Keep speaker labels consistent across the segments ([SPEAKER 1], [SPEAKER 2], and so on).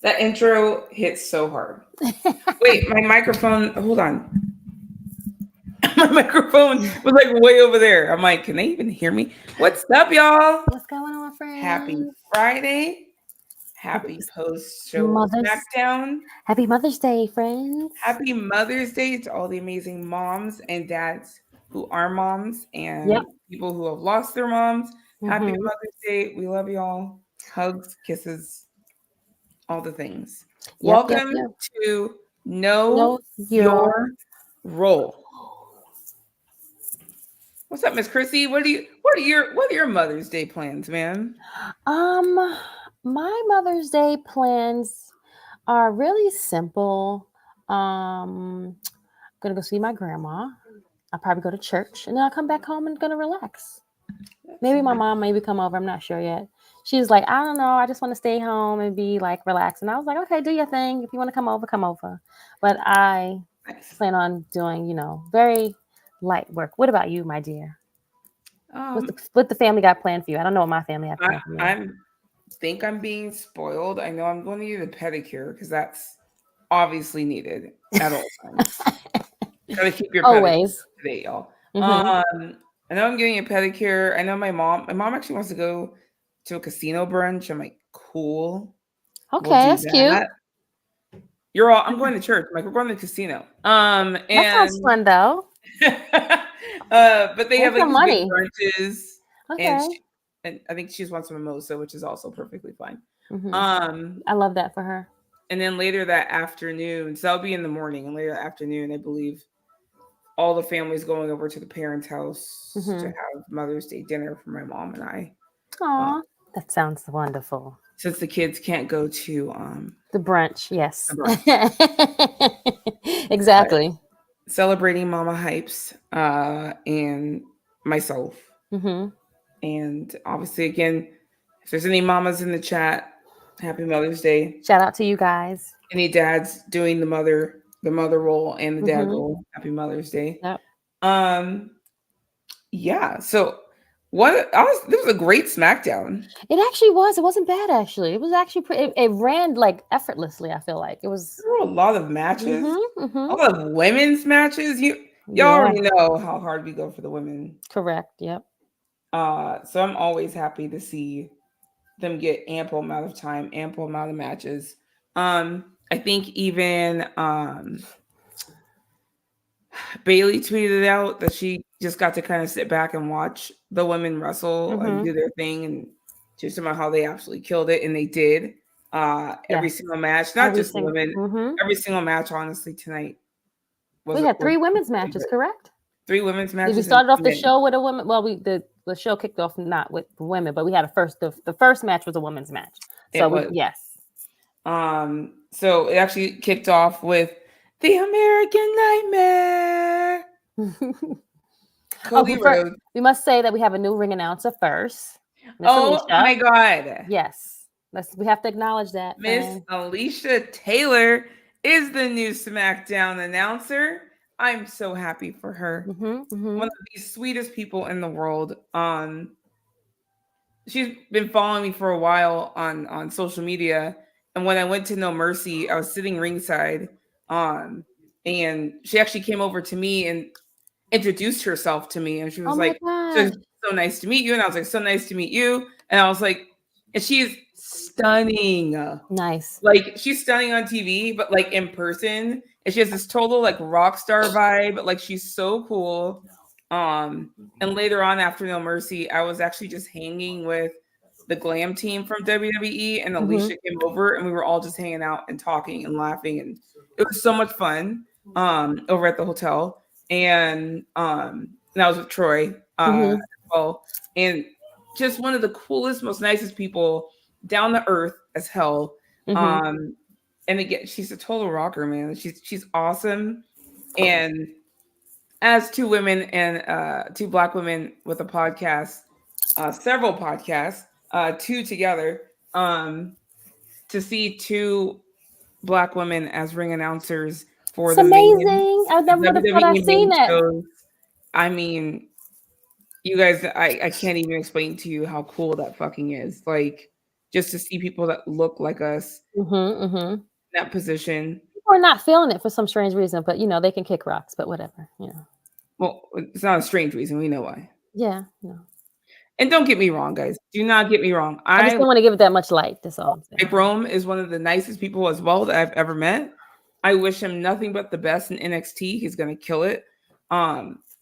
[SPEAKER 1] That intro hits so hard. Wait, my microphone. Hold on. My microphone was like way over there. I'm like, can they even hear me? What's up, y'all?
[SPEAKER 2] What's going on,
[SPEAKER 1] Happy
[SPEAKER 2] friends?
[SPEAKER 1] Friday.
[SPEAKER 2] Happy
[SPEAKER 1] Happy post show
[SPEAKER 2] Mother's
[SPEAKER 1] SmackDown.
[SPEAKER 2] Happy Mother's Day, friends.
[SPEAKER 1] Happy Mother's Day to all the amazing moms and dads who are moms
[SPEAKER 2] Yep.
[SPEAKER 1] and people who have lost their moms. Happy
[SPEAKER 2] Mm-hmm.
[SPEAKER 1] Mother's Day. We love y'all. Hugs, kisses, all the things.
[SPEAKER 2] Yep. Yep.
[SPEAKER 1] Welcome
[SPEAKER 2] Yep.
[SPEAKER 1] to Know
[SPEAKER 2] Know your.
[SPEAKER 1] Your Role. What's up, Miss Krssi? What are your Mother's Day plans, man?
[SPEAKER 2] Um, my Mother's Day plans are really simple. Gonna go see my grandma. I'll probably go to church, and then I'll come back home and gonna relax. Maybe my mom maybe come over. I'm not sure yet. She was like, I don't know. I just want to stay home and be like relaxed. And I was like, okay, do your thing. If you want to come over, come over. But I
[SPEAKER 1] Nice.
[SPEAKER 2] plan on doing, very light work. What about you, my dear?
[SPEAKER 1] Um,
[SPEAKER 2] What the family got planned for you? I don't know what my family got
[SPEAKER 1] I
[SPEAKER 2] planned for me.
[SPEAKER 1] I'm being spoiled. I know I'm going to need a pedicure because that's obviously needed at all times. Gotta keep your pedicure
[SPEAKER 2] Always.
[SPEAKER 1] today, y'all.
[SPEAKER 2] Mm-hmm.
[SPEAKER 1] I know I'm getting a pedicure. I know my mom actually wants to go to a casino brunch. I'm like, cool, we'll
[SPEAKER 2] Okay,
[SPEAKER 1] do
[SPEAKER 2] that's cute.
[SPEAKER 1] that. I'm going to church. I'm like, we're going to the casino.
[SPEAKER 2] That sounds
[SPEAKER 1] And
[SPEAKER 2] fun though.
[SPEAKER 1] but they
[SPEAKER 2] And
[SPEAKER 1] have like
[SPEAKER 2] some
[SPEAKER 1] these big
[SPEAKER 2] money.
[SPEAKER 1] brunches, and
[SPEAKER 2] Okay.
[SPEAKER 1] and I think she just wants a mimosa, which is also perfectly fine.
[SPEAKER 2] Mm-hmm.
[SPEAKER 1] Um,
[SPEAKER 2] I love that for her.
[SPEAKER 1] and then later that afternoon, so that'll be in the morning, and later that afternoon, I believe all the family's going over to the parents' house to
[SPEAKER 2] Mm-hmm.
[SPEAKER 1] have Mother's Day dinner for my mom and I. Uh,
[SPEAKER 2] Aw, that sounds wonderful.
[SPEAKER 1] since the kids can't go to
[SPEAKER 2] The brunch,
[SPEAKER 1] the
[SPEAKER 2] yes.
[SPEAKER 1] brunch, but
[SPEAKER 2] Exactly.
[SPEAKER 1] celebrating Mama Hypes and myself.
[SPEAKER 2] Mm-hmm.
[SPEAKER 1] And obviously, again, if there's any mamas in the chat, happy Mother's Day.
[SPEAKER 2] Shout out to you guys.
[SPEAKER 1] Any dads doing the mother role and the dad
[SPEAKER 2] Mm-hmm.
[SPEAKER 1] role, happy Mother's Day.
[SPEAKER 2] Yep.
[SPEAKER 1] Um, yeah. So this was a great SmackDown.
[SPEAKER 2] It actually was. It wasn't bad. Actually, it was actually pretty. It ran like effortlessly. I feel like it was.
[SPEAKER 1] There were a lot of matches,
[SPEAKER 2] Mm-hmm.
[SPEAKER 1] a
[SPEAKER 2] Mm-hmm.
[SPEAKER 1] lot of women's matches. Y'all
[SPEAKER 2] Yeah.
[SPEAKER 1] already know how hard we go for the women.
[SPEAKER 2] Correct. Yep.
[SPEAKER 1] So I'm always happy to see them get ample amount of time, ample amount of matches. I think even Bailey tweeted out that she just got to kind of sit back and watch the women wrestle and
[SPEAKER 2] Mm-hmm.
[SPEAKER 1] do their thing, and just about how they absolutely killed it, and they did. Every
[SPEAKER 2] Yes.
[SPEAKER 1] single match, not
[SPEAKER 2] Every
[SPEAKER 1] just the
[SPEAKER 2] single.
[SPEAKER 1] women,
[SPEAKER 2] Mm-hmm.
[SPEAKER 1] every single match, honestly, tonight was
[SPEAKER 2] We had
[SPEAKER 1] was
[SPEAKER 2] three women's
[SPEAKER 1] really
[SPEAKER 2] matches.
[SPEAKER 1] good.
[SPEAKER 2] Correct.
[SPEAKER 1] 3 women's
[SPEAKER 2] We
[SPEAKER 1] matches and
[SPEAKER 2] started off
[SPEAKER 1] two
[SPEAKER 2] the
[SPEAKER 1] men.
[SPEAKER 2] show with a woman. Well, the show kicked off not with women, but we had a first. The first match was a women's match. So
[SPEAKER 1] It
[SPEAKER 2] we
[SPEAKER 1] was.
[SPEAKER 2] yes.
[SPEAKER 1] So it actually kicked off with the American Nightmare,
[SPEAKER 2] Oh,
[SPEAKER 1] Cody Rhodes.
[SPEAKER 2] we must say that we have a new ring announcer first, Miss
[SPEAKER 1] Oh
[SPEAKER 2] Alicia.
[SPEAKER 1] my God.
[SPEAKER 2] Yes, we have to acknowledge that,
[SPEAKER 1] Miss
[SPEAKER 2] friend.
[SPEAKER 1] Alicia Taylor is the new SmackDown announcer. I'm so happy for her.
[SPEAKER 2] Mm-hmm,
[SPEAKER 1] One
[SPEAKER 2] mm-hmm.
[SPEAKER 1] of the sweetest people in the world. She's been following me for a while on social media, and when I went to No Mercy, I was sitting ringside, um, and she actually came over to me and introduced herself to me, and she
[SPEAKER 2] Oh
[SPEAKER 1] was
[SPEAKER 2] my
[SPEAKER 1] like, "So
[SPEAKER 2] gosh,
[SPEAKER 1] so nice to meet you," and I was like, "So nice to meet you," and I was like, and she's stunning.
[SPEAKER 2] nice.
[SPEAKER 1] Like she's stunning on TV, but like in person, and she has this total like rock star vibe. Like she's so cool. And later on after No Mercy, I was actually just hanging with the glam team from WWE, and
[SPEAKER 2] Mm-hmm.
[SPEAKER 1] Alicia came over, and we were all just hanging out and talking and laughing, and it was so much fun. Over at the hotel, and I was with Troy
[SPEAKER 2] Mm-hmm.
[SPEAKER 1] as well, and just one of the coolest, most nicest people, down to earth as hell.
[SPEAKER 2] Mm-hmm.
[SPEAKER 1] Um, and again, she's a total rocker, man. She's awesome. And as two women and two black women with a podcast, several podcasts, two together, to see two black women as ring announcers for
[SPEAKER 2] It's
[SPEAKER 1] the main
[SPEAKER 2] amazing. I never would have thought I'd
[SPEAKER 1] WWE
[SPEAKER 2] seen
[SPEAKER 1] main
[SPEAKER 2] that.
[SPEAKER 1] shows. I mean, you guys, I can't even explain to you how cool that fucking is. Like, just to see people that look like us in that position.
[SPEAKER 2] People are not feeling it for some strange reason, but they can kick rocks, but whatever.
[SPEAKER 1] Well, it's not a strange reason. We know why.
[SPEAKER 2] Yeah. No.
[SPEAKER 1] And don't get me wrong, guys. Do not get me wrong.
[SPEAKER 2] I just don't want to give it that much light. That's all I'm saying.
[SPEAKER 1] Mike Rome is one of the nicest people as well that I've ever met. I wish him nothing but the best in NXT. He's gonna kill it.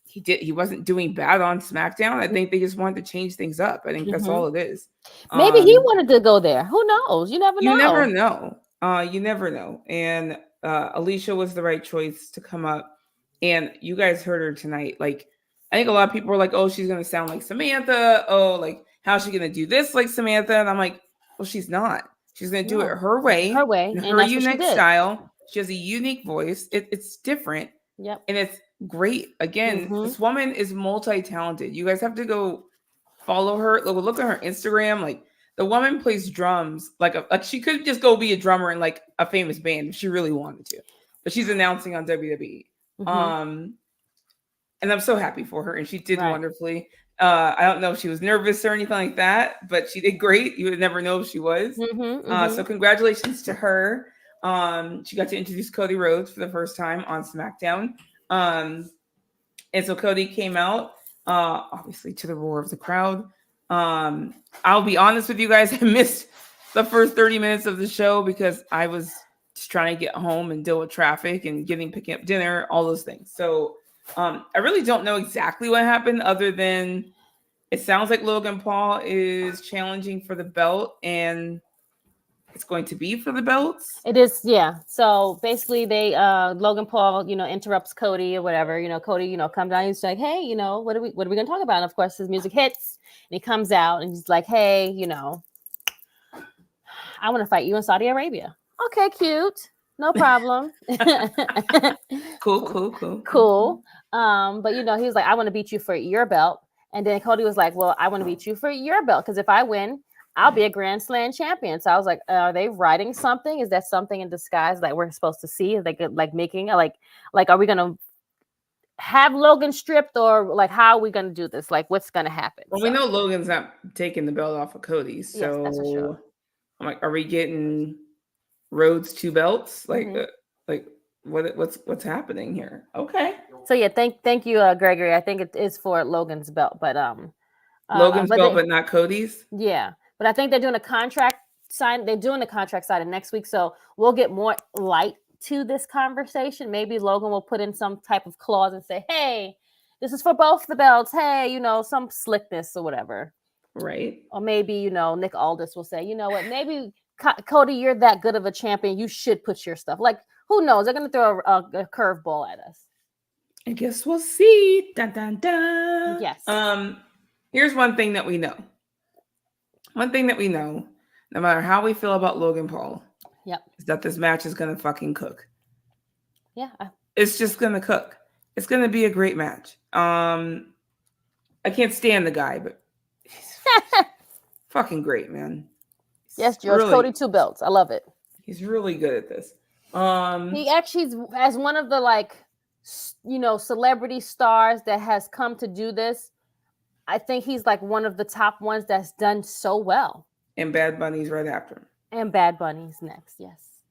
[SPEAKER 1] He wasn't doing bad on SmackDown. I think they just wanted to change things up. I think that's all it is.
[SPEAKER 2] Maybe he wanted to go there. Who knows? You never know.
[SPEAKER 1] You never know. You never know. And Alicia was the right choice to come up. And you guys heard her tonight. Like, I think a lot of people were like, oh, she's going to sound like Samantha. Oh, like, how's she going to do this like Samantha? And I'm like, well, she's not. She's going to do it her way.
[SPEAKER 2] Her way.
[SPEAKER 1] In her unique style. She has a unique voice. It's different.
[SPEAKER 2] Yep.
[SPEAKER 1] And it's great. Again, this woman is multi-talented. You guys have to go follow her. Look at her Instagram. Like, the woman plays drums. Like she could just go be a drummer in like a famous band if she really wanted to. But she's announcing on WWE. And I'm so happy for her, and she did wonderfully. I don't know if she was nervous or anything like that, but she did great. You would never know if she was. So congratulations to her. She got to introduce Cody Rhodes for the first time on SmackDown. And so Cody came out, obviously to the roar of the crowd. I'll be honest with you guys, I missed the first 30 minutes of the show because I was just trying to get home and deal with traffic and picking up dinner, all those things. So I really don't know exactly what happened other than it sounds like Logan Paul is challenging for the belt and it's going to be for the belts.
[SPEAKER 2] It is, yeah. So basically they Logan Paul, interrupts Cody or whatever. Cody, comes down, he's like, hey, what are we gonna talk about? And of course his music hits and he comes out and he's like, hey, I want to fight you in Saudi Arabia. Okay, cute. No problem. Cool. But he's like, I want to beat you for your belt. And then Cody was like, well, I want to beat you for your belt because if I win, I'll be a Grand Slam champion. So I was like, are they writing something? Is that something in disguise that we're supposed to see? Like making like, are we gonna have Logan stripped or like how are we gonna do this? Like what's gonna happen?
[SPEAKER 1] Well, we know Logan's not taking the belt off of Cody. So
[SPEAKER 2] yes, that's for sure.
[SPEAKER 1] I'm like, are we getting Rhodes 2 belts? Like what's happening here? Okay.
[SPEAKER 2] So yeah, thank you, Gregory. I think it is for Logan's belt, but
[SPEAKER 1] Logan's belt, but not Cody's.
[SPEAKER 2] Yeah, but I think they're doing a contract sign. They're doing the contract signing next week, so we'll get more light to this conversation. Maybe Logan will put in some type of clause and say, "Hey, this is for both the belts." Hey, some slickness or whatever.
[SPEAKER 1] Right.
[SPEAKER 2] Or maybe Nick Aldis will say, "You know what? Maybe Cody, you're that good of a champion. You should put your stuff." Like, who knows? They're gonna throw a curveball at us.
[SPEAKER 1] I guess we'll see. Dun, dun, dun.
[SPEAKER 2] Yes.
[SPEAKER 1] Here's one thing that we know. No matter how we feel about Logan Paul, is that this match is gonna fucking cook.
[SPEAKER 2] Yeah.
[SPEAKER 1] It's just gonna cook. It's gonna be a great match. I can't stand the guy, but he's fucking great, man.
[SPEAKER 2] Yes, George. Cody 2 belts. I love it.
[SPEAKER 1] He's really good at this.
[SPEAKER 2] He actually, as one of the celebrity stars that has come to do this, I think he's like one of the top ones that's done so well.
[SPEAKER 1] And Bad Bunny's right after him.
[SPEAKER 2] And Bad Bunny's next. Yes,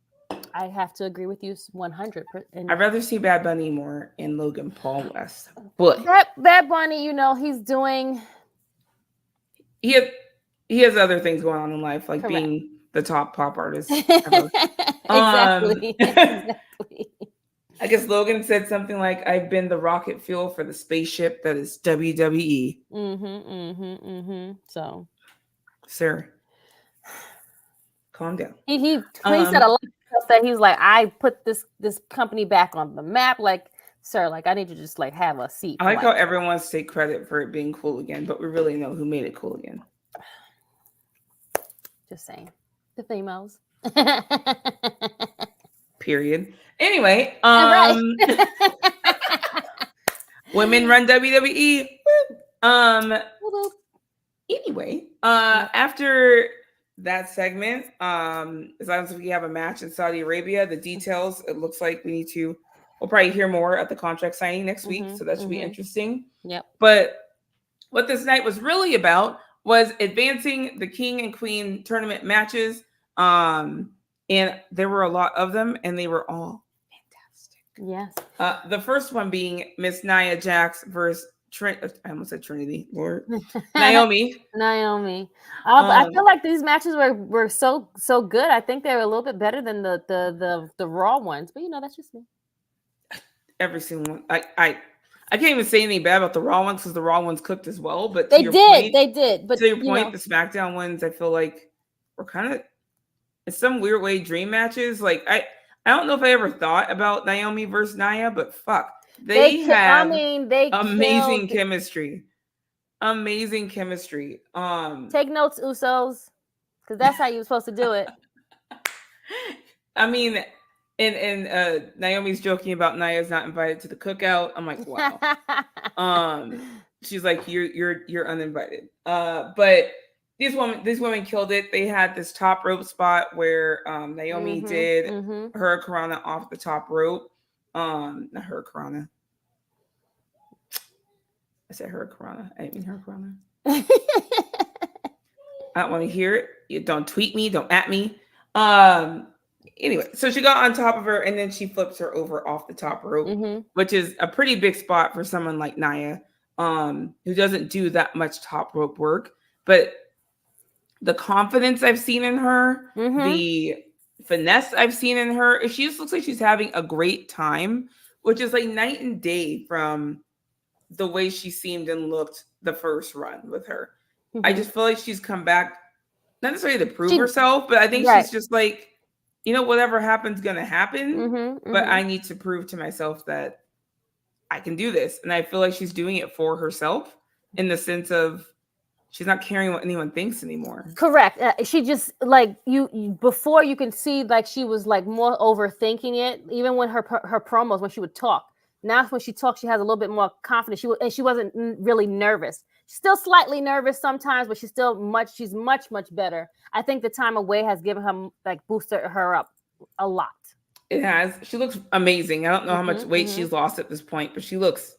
[SPEAKER 2] I have to agree with you 100%.
[SPEAKER 1] I'd rather see Bad Bunny more in Logan Paul West. But
[SPEAKER 2] Bad Bunny, he's doing.
[SPEAKER 1] He has other things going on in life, like being the top pop artist ever.
[SPEAKER 2] Exactly.
[SPEAKER 1] I guess Logan said something like, I've been the rocket fuel for the spaceship that is WWE.
[SPEAKER 2] So,
[SPEAKER 1] sir, calm down.
[SPEAKER 2] He said a lot of stuff that he's like, I put this company back on the map. Like, sir, like I need you to just like have a seat.
[SPEAKER 1] I like how everyone wants to take credit for it being cool again, but we really know who made it cool again.
[SPEAKER 2] Just saying. The females.
[SPEAKER 1] Period. Anyway, women run WWE. Anyway, after that segment, as long as we have a match in Saudi Arabia, the details, it looks like we'll probably hear more at the contract signing next week. So that should be interesting.
[SPEAKER 2] Yep.
[SPEAKER 1] But what this night was really about was advancing the King and Queen tournament matches. And there were a lot of them, and they were all fantastic.
[SPEAKER 2] Yes.
[SPEAKER 1] The first one being Miss Nia Jax versus I almost said Trinity. Lord. Naomi.
[SPEAKER 2] I feel like these matches were so good. I think they were a little bit better than the Raw ones, but that's just me.
[SPEAKER 1] Every single one. I can't even say anything bad about the Raw ones because the Raw ones cooked as well. But
[SPEAKER 2] they did. But
[SPEAKER 1] to your point, the SmackDown ones, I feel like were kind of in some weird way dream matches. Like I don't know if I ever thought about Naomi versus Nia, but fuck, they have amazing chemistry. Amazing chemistry.
[SPEAKER 2] Take notes, Usos, because that's how you're supposed to do it.
[SPEAKER 1] I mean, and Naomi's joking about Nia's not invited to the cookout. I'm like, wow. She's like, you're uninvited. But these women killed it. They had this top rope spot where Naomi did Hurricanrana off the top rope. Not Hurricanrana. I said Hurricanrana. I didn't mean Hurricanrana. I don't want to hear it. You don't tweet me. Don't at me. Anyway, so she got on top of her and then she flips her over off the top rope, which is a pretty big spot for someone like Nia, who doesn't do that much top rope work. But the confidence I've seen in her, the finesse I've seen in her, she just looks like she's having a great time, which is like night and day from the way she seemed and looked the first run with her. I just feel like she's come back, not necessarily to prove herself, but I think she's just like, whatever happens, gonna happen. But I need to prove to myself that I can do this. And I feel like she's doing it for herself in the sense of she's not caring what anyone thinks anymore.
[SPEAKER 2] Correct. She just like you before you can see like she was like more overthinking it, even when her promos, when she would talk. Now when she talks, she has a little bit more confidence. She wasn't really nervous. She's still slightly nervous sometimes, but she's much better. I think the time away has given her like boosted her up a lot.
[SPEAKER 1] It has. She looks amazing. I don't know how much weight she's lost at this point, but she looks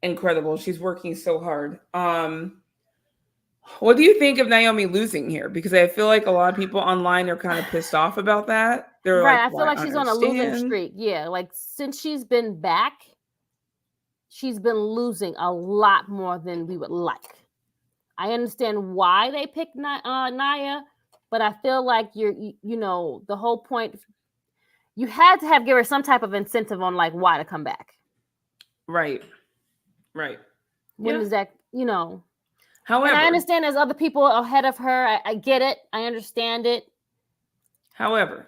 [SPEAKER 1] incredible. She's working so hard. What do you think of Naomi losing here? Because I feel like a lot of people online are kind of pissed off about that. They're
[SPEAKER 2] right.
[SPEAKER 1] Like,
[SPEAKER 2] I feel like she's on a losing streak. Yeah. Like since she's been back, she's been losing a lot more than we would like. I understand why they picked Nia, but I feel like the whole point, you had to give her some type of incentive on like why to come back.
[SPEAKER 1] Right.
[SPEAKER 2] When is that,
[SPEAKER 1] However,
[SPEAKER 2] and I understand there's other people ahead of her. I get it. I understand it.
[SPEAKER 1] However,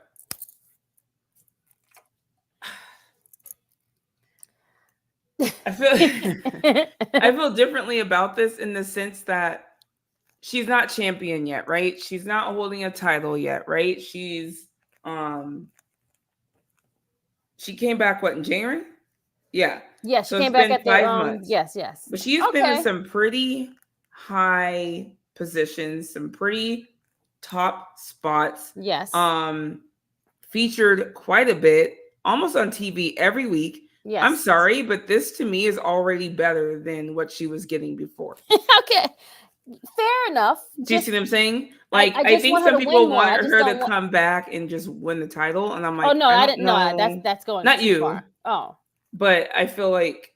[SPEAKER 1] I feel differently about this in the sense that she's not champion yet, right? She's not holding a title yet, right? She's she came back in January? Yeah.
[SPEAKER 2] Yeah, she came back at
[SPEAKER 1] 5 months.
[SPEAKER 2] Yes.
[SPEAKER 1] But she's been in some pretty high positions, some pretty top spots.
[SPEAKER 2] Yes.
[SPEAKER 1] Featured quite a bit, almost on TV every week.
[SPEAKER 2] Yes.
[SPEAKER 1] I'm sorry, but this to me is already better than what she was getting before.
[SPEAKER 2] Okay. Fair enough.
[SPEAKER 1] Do you see what I'm saying? Like, I think some people want her to come back and just win the title. And I'm like,
[SPEAKER 2] oh, no, I didn't know. That's going
[SPEAKER 1] not
[SPEAKER 2] too
[SPEAKER 1] you.
[SPEAKER 2] Far. Oh.
[SPEAKER 1] But I feel like,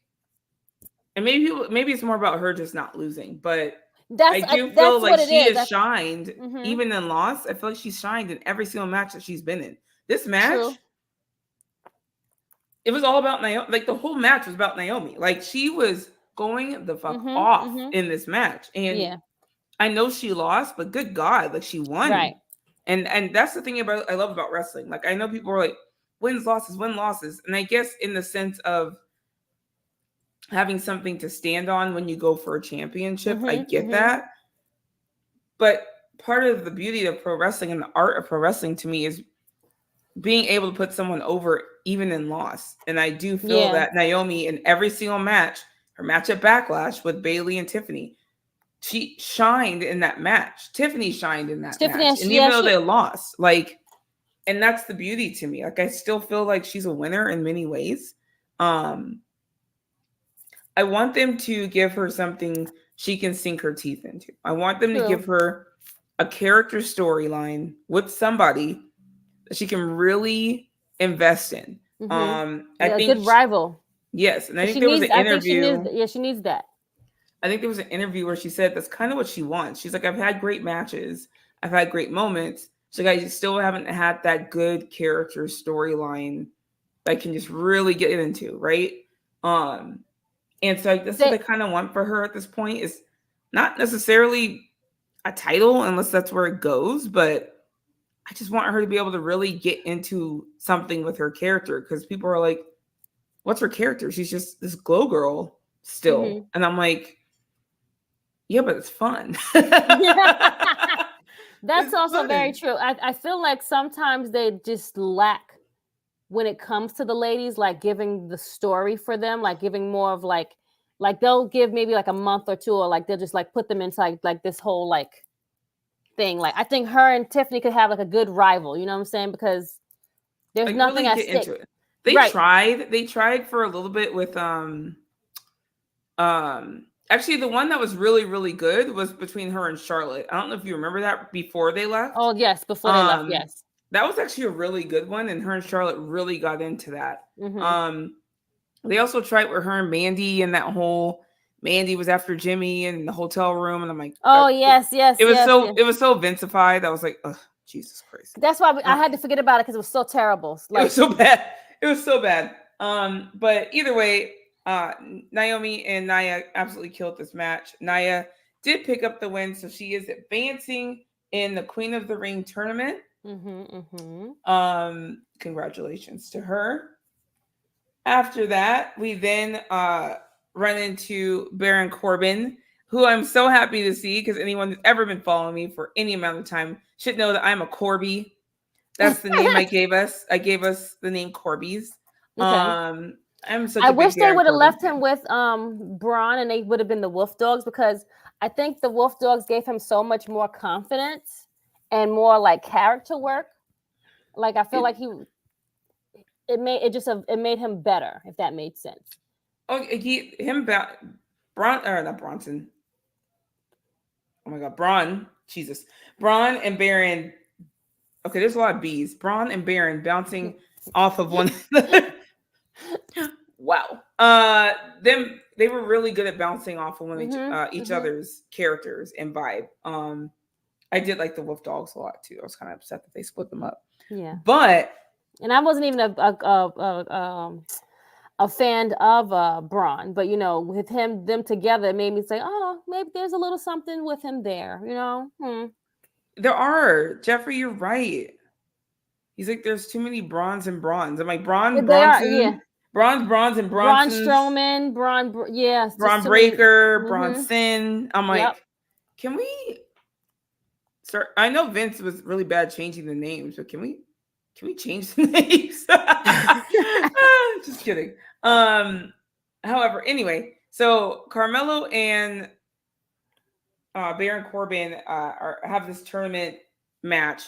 [SPEAKER 1] and maybe it's more about her just not losing. But I do feel like she has shined, even in loss. I feel like she's shined in every single match that she's been in. This match, it was all about Naomi. Like, the whole match was about Naomi. Like, she was going the fuck off in this match. And I know she lost, but good God, like, she won.
[SPEAKER 2] Right.
[SPEAKER 1] And that's the thing I love about wrestling. Like, I know people are like, wins, losses, win, losses. And I guess in the sense of having something to stand on when you go for a championship, I get that. But part of the beauty of pro wrestling and the art of pro wrestling to me is being able to put someone over even in loss. And I do feel that Naomi in every single match, her match at Backlash with Bayley and Tiffany, she shined in that match. Tiffany shined in that match. And even though they lost, like, and that's the beauty to me. Like, I still feel like she's a winner in many ways. I want them to give her something she can sink her teeth into. I want them to
[SPEAKER 2] True.
[SPEAKER 1] give her a character storyline with somebody that she can really invest in. I
[SPEAKER 2] Yeah, a
[SPEAKER 1] think
[SPEAKER 2] good rival.
[SPEAKER 1] yes, and I think
[SPEAKER 2] She
[SPEAKER 1] there was an
[SPEAKER 2] needs. I think she
[SPEAKER 1] interview.
[SPEAKER 2] needs. Yeah, she needs that.
[SPEAKER 1] I think there was an interview where she said that's kind of what she wants. She's like, I've had great matches, I've had great moments. So I still haven't had that good character storyline that I can just really get into, right? Um, and so that's what I kind of want for her at this point is not necessarily a title unless that's where it goes, but I just want her to be able to really get into something with her character because people are like, what's her character? She's just this glow girl still. And I'm like, yeah, but it's fun.
[SPEAKER 2] That's
[SPEAKER 1] It's
[SPEAKER 2] also
[SPEAKER 1] fun.
[SPEAKER 2] very true. I feel like sometimes they just lack when it comes to the ladies, like giving the story for them, like giving more of like they'll give maybe like a month or two, or like they'll just like put them into like this whole like thing. Like I think her and Tiffany could have like a good rival, you know what I'm saying? Because there's
[SPEAKER 1] like
[SPEAKER 2] nothing
[SPEAKER 1] really
[SPEAKER 2] at
[SPEAKER 1] get
[SPEAKER 2] stake.
[SPEAKER 1] into it. They tried for a little bit with actually the one that was really, really good was between her and Charlotte. I don't know if you remember that before they left.
[SPEAKER 2] Oh yes, before they left, yes.
[SPEAKER 1] That was actually a really good one, and her and Charlotte really got into that. They also tried with her and Mandy and that whole Mandy was after Jimmy in the hotel room, and I'm like,
[SPEAKER 2] oh yes.
[SPEAKER 1] It was so Vincified. I was like, oh, Jesus Christ.
[SPEAKER 2] That's why I had to forget about it because it was so terrible. Like,
[SPEAKER 1] it was so bad. It was so bad. But either way, Naomi and Nia absolutely killed this match. Nia did pick up the win, so she is advancing in the Queen of the Ring tournament. Congratulations to her. After that, we then run into Baron Corbin, who I'm so happy to see because anyone who's ever been following me for any amount of time should know that I'm a Corby. That's the name I gave us. I gave us the name Corbies. Okay. I
[SPEAKER 2] wish they would have left him with Braun and they would have been the Wolf Dogs, because I think the Wolf Dogs gave him so much more confidence and more like character work. Like I feel like it made him better, if that made sense.
[SPEAKER 1] Oh, not Bronson. Oh my God, Braun. Jesus. Braun and Baron. Okay, there's a lot of B's. Braun and Baron bouncing off of one another. Wow. They were really good at bouncing off of each other's characters and vibe. I did like the Wolf Dogs a lot too. I was kind of upset that they split them up.
[SPEAKER 2] Yeah.
[SPEAKER 1] And
[SPEAKER 2] I wasn't even a fan of Braun, but with them together, it made me say, oh, maybe there's a little something with him there.
[SPEAKER 1] There are. Jeffrey, you're right. He's like, there's too many Brauns and Brauns. I'm like, Bronson, Brauns and Bronsons.
[SPEAKER 2] Braun Strowman,
[SPEAKER 1] Braun Breaker, Bronson. I'm like, can we start? I know Vince was really bad changing the names, but can we change the names? Just kidding. However, anyway, so Carmelo and Baron Corbin have this tournament match.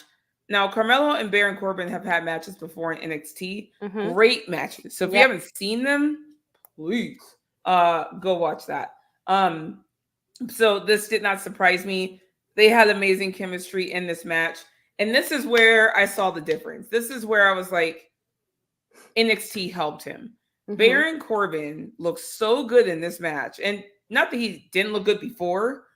[SPEAKER 1] Now, Carmelo and Baron Corbin have had matches before in NXT. Great matches. So if you haven't seen them, please go watch that. So this did not surprise me. They had amazing chemistry in this match. And this is where I saw the difference. This is where I was like, NXT helped him. Baron Corbin looked so good in this match. And not that he didn't look good before.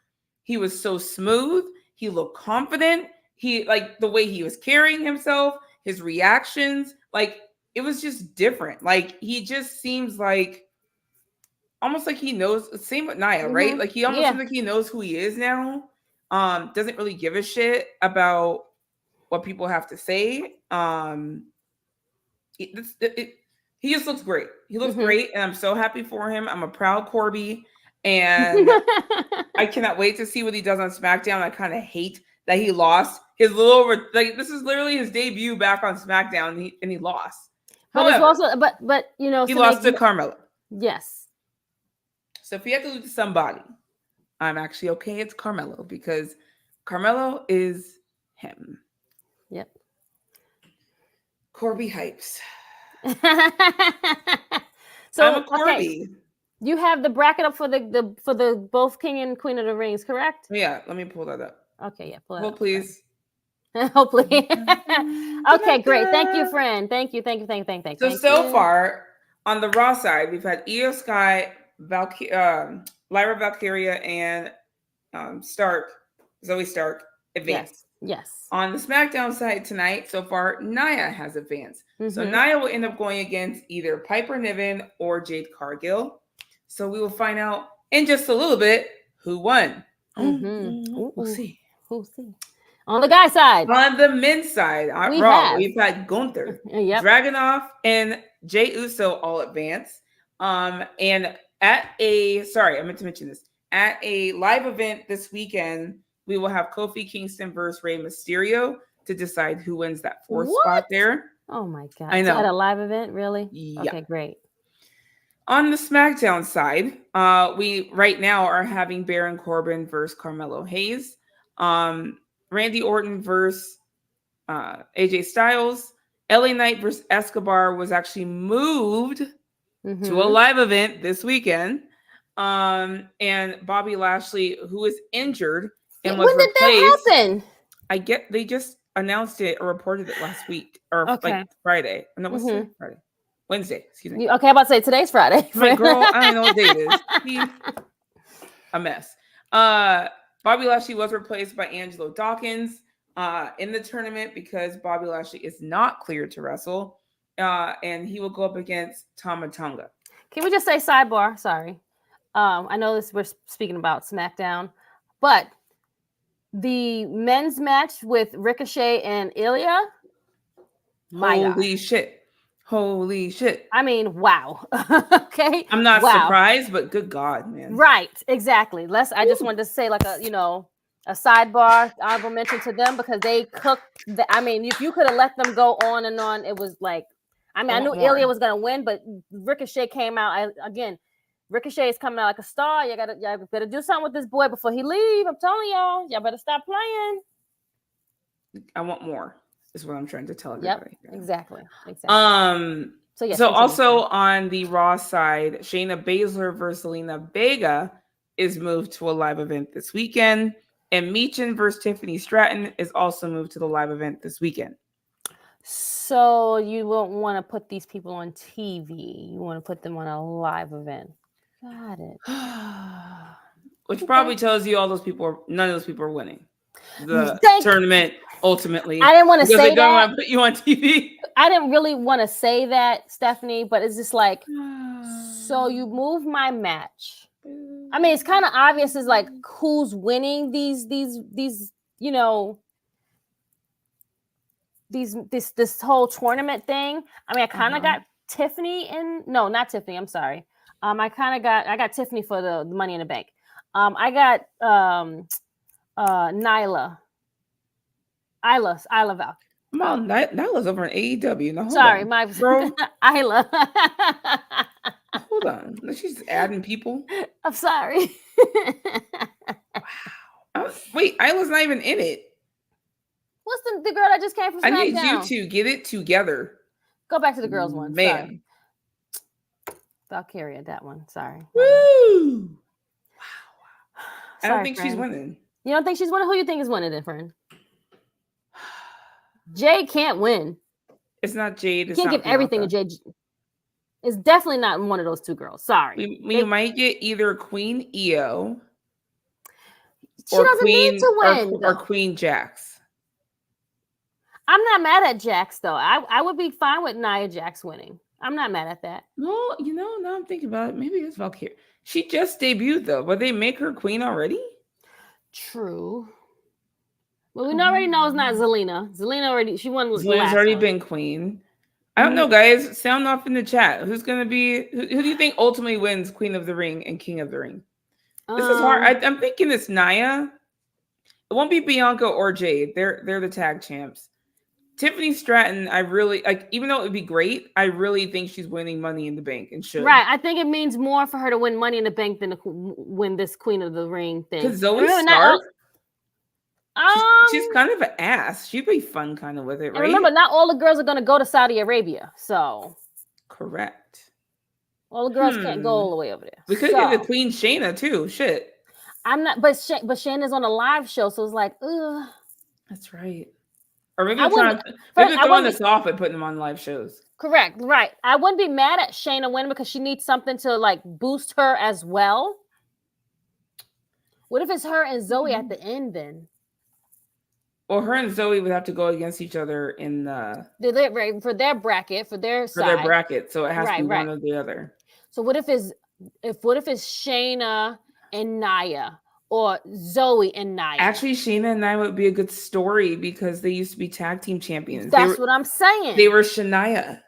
[SPEAKER 1] He was so smooth. He looked confident. He, like, the way he was carrying himself, his reactions, like, it was just different. Like, he just seems like, almost like he knows, same with Nia, right? Like, he almost seems like he knows who he is now. Doesn't really give a shit about what people have to say. He just looks great. He looks great, and I'm so happy for him. I'm a proud Corby, and I cannot wait to see what he does on SmackDown. I kind of hate that he lost his this is literally his debut back on SmackDown, and he lost.
[SPEAKER 2] But however, it's also, but
[SPEAKER 1] he lost to Carmelo.
[SPEAKER 2] Yes.
[SPEAKER 1] So if he had to lose to somebody, I'm actually okay. It's Carmelo, because Carmelo is him.
[SPEAKER 2] Yep.
[SPEAKER 1] Corby hypes.
[SPEAKER 2] So
[SPEAKER 1] I'm a Corby.
[SPEAKER 2] You have the bracket up for the both King and Queen of the Rings, correct?
[SPEAKER 1] Yeah, let me pull that up.
[SPEAKER 2] Okay, yeah, pull it
[SPEAKER 1] Hold,
[SPEAKER 2] up.
[SPEAKER 1] please.
[SPEAKER 2] Hopefully. Okay, great. Thank you, friend. Thank you.
[SPEAKER 1] So far on the Raw side, we've had Io Sky, Lyra Valkyria, and Zoe Stark advance.
[SPEAKER 2] Yes.
[SPEAKER 1] On the SmackDown side tonight, so far, Nia has advanced. So
[SPEAKER 2] Mm-hmm.
[SPEAKER 1] Nia will end up going against either Piper Niven or Jade Cargill. So we will find out in just a little bit who won. We'll see.
[SPEAKER 2] We'll see. On the guy side.
[SPEAKER 1] On the men's side, we've had Gunther, Dragunov, and Jey Uso all advance. And I meant to mention this. At a live event this weekend, we will have Kofi Kingston versus Rey Mysterio to decide who wins that fourth spot there.
[SPEAKER 2] Oh my God.
[SPEAKER 1] I know.
[SPEAKER 2] At a live event, really?
[SPEAKER 1] Yeah.
[SPEAKER 2] Okay, great.
[SPEAKER 1] On the SmackDown side, we right now are having Baron Corbin versus Carmelo Hayes. Randy Orton versus AJ Styles. LA Knight versus Escobar was actually moved to a live event this weekend. And Bobby Lashley, who is injured and was replaced.
[SPEAKER 2] When did that happen?
[SPEAKER 1] They just announced it or reported it last week or like Friday. No, what's today? Friday. Wednesday, excuse me.
[SPEAKER 2] Okay, I'm about to say today's Friday.
[SPEAKER 1] My girl, I don't know what day it is. A mess. Bobby Lashley was replaced by Angelo Dawkins in the tournament because Bobby Lashley is not cleared to wrestle. And he will go up against Tama Tonga.
[SPEAKER 2] Can we just say sidebar? Sorry. I know we're speaking about SmackDown, but the men's match with Ricochet and Ilya.
[SPEAKER 1] Holy shit.
[SPEAKER 2] I mean, wow. Okay.
[SPEAKER 1] I'm not surprised, but good God, man.
[SPEAKER 2] Right. Exactly. I just wanted to say like a sidebar, honorable mention to them because they cooked. If you could have let them go on and on, it was like, I knew Ilya was going to win, but Ricochet came out. Ricochet is coming out like a star. Y'all better do something with this boy before he leave. I'm telling y'all better stop playing.
[SPEAKER 1] I want more. Is what I'm trying to tell everybody.
[SPEAKER 2] Yep, exactly.
[SPEAKER 1] So also on the Raw side, Shayna Baszler versus Zelina Vega is moved to a live event this weekend, and Meechin versus Tiffany Stratton is also moved to the live event this weekend.
[SPEAKER 2] So you won't want to put these people on TV. You want to put them on a live event. Got it.
[SPEAKER 1] Which probably tells you none of those people are winning the tournament. Ultimately,
[SPEAKER 2] I didn't want to say that. They don't
[SPEAKER 1] want to put you on TV.
[SPEAKER 2] I didn't really want to say that, Stephanie, but it's just like, so you move my match. It's kind of obvious. Is like who's winning these this whole tournament thing. I kind of got Tiffany not Tiffany. I'm sorry. I got Tiffany for the Money in the Bank. I got Isla Val.
[SPEAKER 1] Mom, Nyla's over in AEW. No,
[SPEAKER 2] sorry, my bro. Isla.
[SPEAKER 1] Hold on. She's adding people.
[SPEAKER 2] I'm sorry.
[SPEAKER 1] Wow. Wait, Isla's not even in it.
[SPEAKER 2] What's the girl that just came from SmackDown?
[SPEAKER 1] I need you to get it together.
[SPEAKER 2] Go back to the girls one.
[SPEAKER 1] Man.
[SPEAKER 2] Valkyria, that one. Sorry.
[SPEAKER 1] Woo! Wow. I don't think she's winning.
[SPEAKER 2] You don't think she's winning? Who you think is winning then, friend? Jade can't win.
[SPEAKER 1] It's not Jade.
[SPEAKER 2] You can't give everything to Jade. It's definitely not one of those two girls. Sorry.
[SPEAKER 1] We might get either Queen Io
[SPEAKER 2] or doesn't need to win.
[SPEAKER 1] Or Queen Jax.
[SPEAKER 2] I'm not mad at Jax, though. I would be fine with Nia Jax winning. I'm not mad at that.
[SPEAKER 1] No, now I'm thinking about it. Maybe it's Valkyria. She just debuted, though. But they make her queen already?
[SPEAKER 2] True. Well, we already know it's not Zelina. She won.
[SPEAKER 1] Zelina's already been queen. I don't know, guys. Sound off in the chat. Who's going to be... Who do you think ultimately wins Queen of the Ring and King of the Ring? This is hard. I'm thinking it's Nia. It won't be Bianca or Jade. They're the tag champs. Tiffany Stratton, I really like, even though it would be great, I really think she's winning Money in the Bank and should.
[SPEAKER 2] Right. I think it means more for her to win Money in the Bank than to win this Queen of the Ring thing.
[SPEAKER 1] Because Zoe Stark, she's kind of an ass. She'd be fun kind of with it, right?
[SPEAKER 2] Remember, not all the girls are going to go to Saudi Arabia, so.
[SPEAKER 1] Correct.
[SPEAKER 2] All the girls can't go all the way over there.
[SPEAKER 1] We could get the Queen Shayna too. Shit.
[SPEAKER 2] I'm not, but Shayna's on a live show, so it's like, ugh.
[SPEAKER 1] That's right. Or maybe they're throwing us off by putting them on live shows.
[SPEAKER 2] Correct, right. I wouldn't be mad at Shayna winning because she needs something to like boost her as well. What if it's her and Zoe at the end then?
[SPEAKER 1] Well, her and Zoe would have to go against each other in
[SPEAKER 2] for their bracket, for their
[SPEAKER 1] bracket. So it has to be one or the other.
[SPEAKER 2] So what if it's Shayna and Nia or Zoe and Nia?
[SPEAKER 1] Actually, Shayna and Nia would be a good story because they used to be tag team champions.
[SPEAKER 2] That's what I'm saying.
[SPEAKER 1] They were Shania.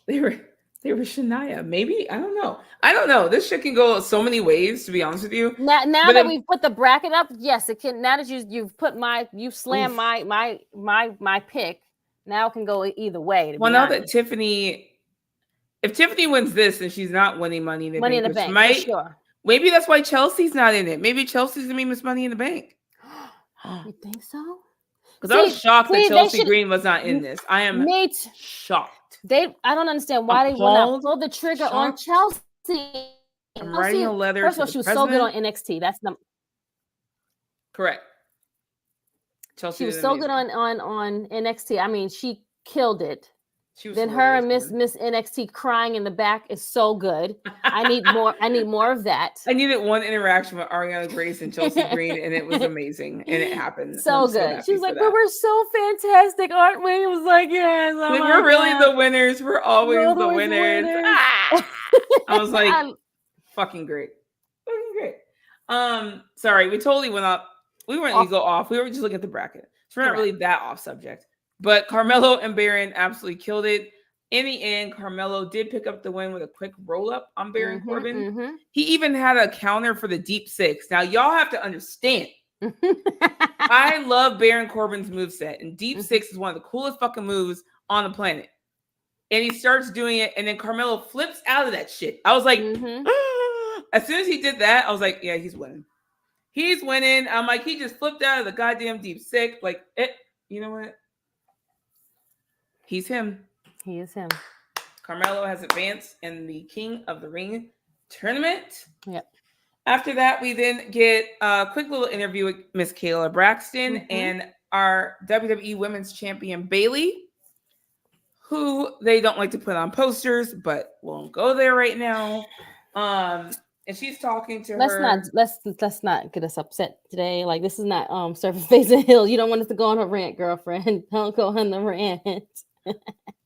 [SPEAKER 1] They were Shania. Maybe, I don't know. This shit can go so many ways, to be honest with you.
[SPEAKER 2] Now that we've put the bracket up, yes, it can. Now that you've slammed my pick, now it can go either way.
[SPEAKER 1] Well, now that if Tiffany wins this, then she's not winning Money in the Bank. For sure. Maybe that's why Chelsea's not in it. Maybe Chelsea's gonna be Miss Money in the Bank.
[SPEAKER 2] You think so?
[SPEAKER 1] Because I was shocked that Chelsea Green was not in this. I am shocked.
[SPEAKER 2] I don't understand why they would not pull the trigger on Chelsea.
[SPEAKER 1] I'm writing a letter.
[SPEAKER 2] First of all, she was so good on NXT. That's
[SPEAKER 1] correct. Chelsea,
[SPEAKER 2] she was so good on NXT. I mean, she killed it. Then her and Miss NXT crying in the back is so good. I need more. I need more of that.
[SPEAKER 1] I needed one interaction with Ariana Grace and Chelsea Green, and it was amazing, and it happened.
[SPEAKER 2] So good. She's like, "But we're so fantastic, aren't we?" It was like, "Yes,
[SPEAKER 1] we're really the winners. We're always the winners." Ah! I was like, "Fucking great, fucking great." Sorry, we totally went up. We weren't going to go off. We were just looking at the bracket, so we're not really that off subject. But Carmelo and Baron absolutely killed it. In the end, Carmelo did pick up the win with a quick roll-up on Baron Corbin. Mm-hmm. He even had a counter for the Deep Six. Now, y'all have to understand. I love Baron Corbin's moveset. And Deep Six is one of the coolest fucking moves on the planet. And he starts doing it. And then Carmelo flips out of that shit. I was like, as soon as he did that, I was like, yeah, he's winning. He's winning. I'm like, he just flipped out of the goddamn Deep Six. Like, you know what? He's him.
[SPEAKER 2] He is him.
[SPEAKER 1] Carmelo has advanced in the King of the Ring tournament.
[SPEAKER 2] Yep.
[SPEAKER 1] After that, we then get a quick little interview with Miss Kayla Braxton and our WWE Women's Champion Bayley, who they don't like to put on posters, but won't go there right now. And she's talking to her.
[SPEAKER 2] Let's not get us upset today. Like, this is not Surface Face and Hill. You don't want us to go on a rant, girlfriend. Don't go on the rant.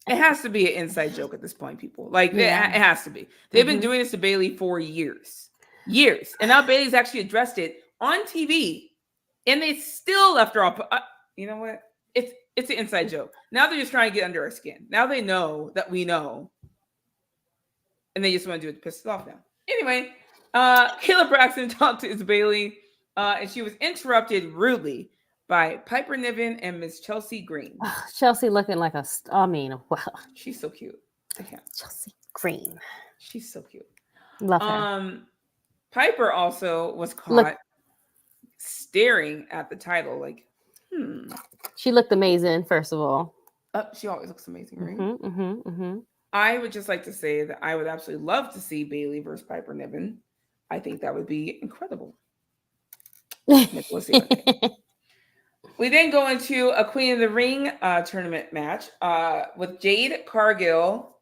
[SPEAKER 1] It has to be an inside joke at this point, people. Like, it has to be. They've been doing this to Bayley for years. And now Bayley's actually addressed it on TV, and they still left her off. You know what? It's an inside joke. Now they're just trying to get under our skin. Now they know that we know, and they just want to do it to piss us off now. Anyway, Kayla Braxton talked to Bayley, and she was interrupted rudely by Piper Niven and Miss Chelsea Green.
[SPEAKER 2] Chelsea looking like
[SPEAKER 1] she's so cute.
[SPEAKER 2] Chelsea Green.
[SPEAKER 1] She's so cute.
[SPEAKER 2] Love her.
[SPEAKER 1] Piper also was caught staring at the title like,
[SPEAKER 2] She looked amazing, first of all.
[SPEAKER 1] She always looks amazing, right? I would just like to say that I would absolutely love to see Bayley versus Piper Niven. I think that would be incredible. We'll see. We then go into a Queen of the Ring tournament match with Jade Cargill.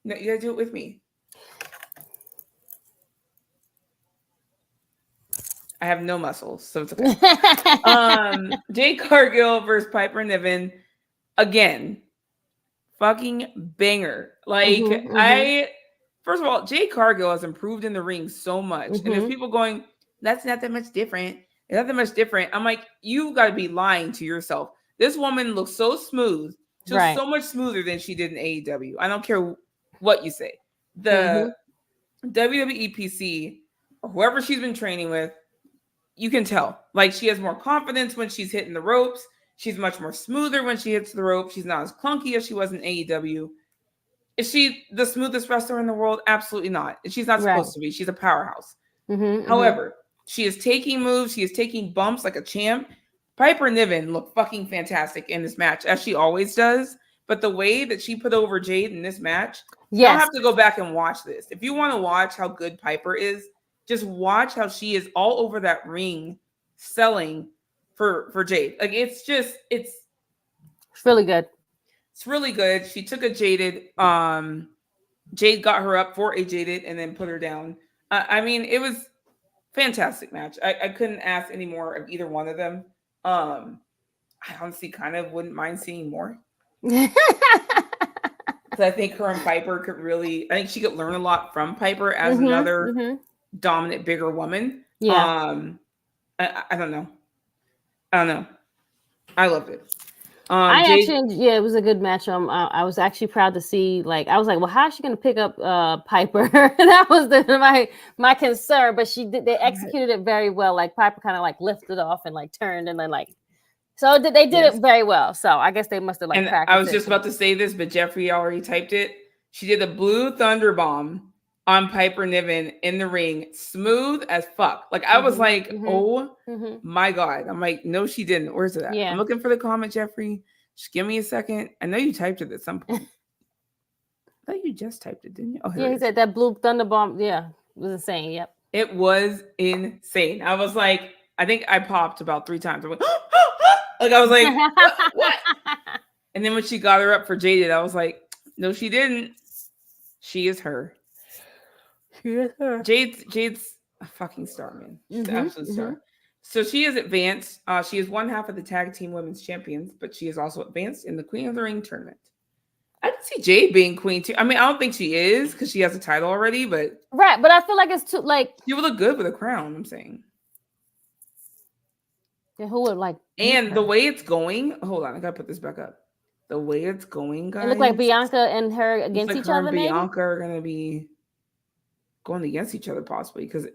[SPEAKER 1] No, you gotta do it with me. I have no muscles, so it's okay. Jade Cargill versus Piper Niven. Again, fucking banger. Like, first of all, Jade Cargill has improved in the ring so much. And there's people going, that's not that much different. It's not that much different. I'm like, you got to be lying to yourself. This woman looks so smooth. She looks so much smoother than she did in AEW. I don't care what you say. The WWE PC, or whoever she's been training with, you can tell. Like, she has more confidence when she's hitting the ropes. She's much more smoother when she hits the rope. She's not as clunky as she was in AEW. Is she the smoothest wrestler in the world? Absolutely not. She's not supposed to be. She's a powerhouse. However, she is taking moves. She is taking bumps like a champ. Piper Niven looked fucking fantastic in this match, as she always does. but the way that she put over Jade in this match, y'all
[SPEAKER 2] Yes.
[SPEAKER 1] have to go back and watch this. If you want to watch how good Piper is, just watch how she is all over that ring selling for Jade. Like it's
[SPEAKER 2] really good.
[SPEAKER 1] It's really good. She took a Jaded. Jade got her up for a Jaded and then put her down. I mean, it was fantastic match. I couldn't ask any more of either one of them. I honestly kind of wouldn't mind seeing more. Because I think her and Piper could really, I think she could learn a lot from Piper as another dominant, bigger woman.
[SPEAKER 2] Yeah.
[SPEAKER 1] I don't know. I loved it.
[SPEAKER 2] It was a good match. I was actually proud to see. Like, I was like, well, how is she going to pick up Piper? That was my concern. But they executed it very well. Like Piper kind of like lifted off and like turned and then like, so they did it very well. So I guess they must have like practiced.
[SPEAKER 1] I was just about to say this, but Jeffrey already typed it. She did a blue thunder bomb on Piper Niven in the ring, smooth as fuck. Like I was like, oh my God. I'm like, no, she didn't. Where's it at? Yeah. I'm looking for the comment, Jeffrey. Just give me a second. I know you typed it at some point. I thought you just typed it, didn't you? Oh,
[SPEAKER 2] yeah, he said that blue thunder bomb. Yeah, it was insane. Yep.
[SPEAKER 1] It was insane. I was like, I think I popped about 3 times. I went, like I was like, what? And then when she got her up for Jaded, I was like, no, she didn't. She is her. She is her. Jade's a fucking star, man. She's an absolute star. So she is advanced. She is one half of the tag team women's champions, but she is also advanced in the Queen of the Ring tournament. I can see Jade being queen too. I mean, I don't think she is because she has a title already, but
[SPEAKER 2] right. But I feel like it's too like
[SPEAKER 1] she would look good with a crown. I'm saying.
[SPEAKER 2] Yeah, who would like?
[SPEAKER 1] And the way it's going, hold on, I gotta put this back up. The way it's going, guys.
[SPEAKER 2] It looked like Bianca and her against each other. Maybe
[SPEAKER 1] Bianca are gonna be going against each other possibly because.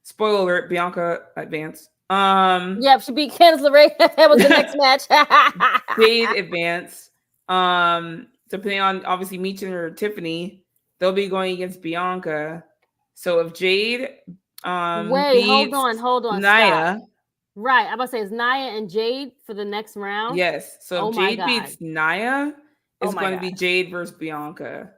[SPEAKER 1] Spoiler alert: Bianca advanced.
[SPEAKER 2] Yep, she beat Candice LeRae. That was the next match.
[SPEAKER 1] Jade advanced. Depending on obviously Meechin or Tiffany, they'll be going against Bianca. So if Jade,
[SPEAKER 2] wait, hold on,
[SPEAKER 1] Nia.
[SPEAKER 2] Stop. Right, I'm about to say it's Nia and Jade for the next round.
[SPEAKER 1] Yes. So if Jade beats Nia, it's going to be Jade versus Bianca.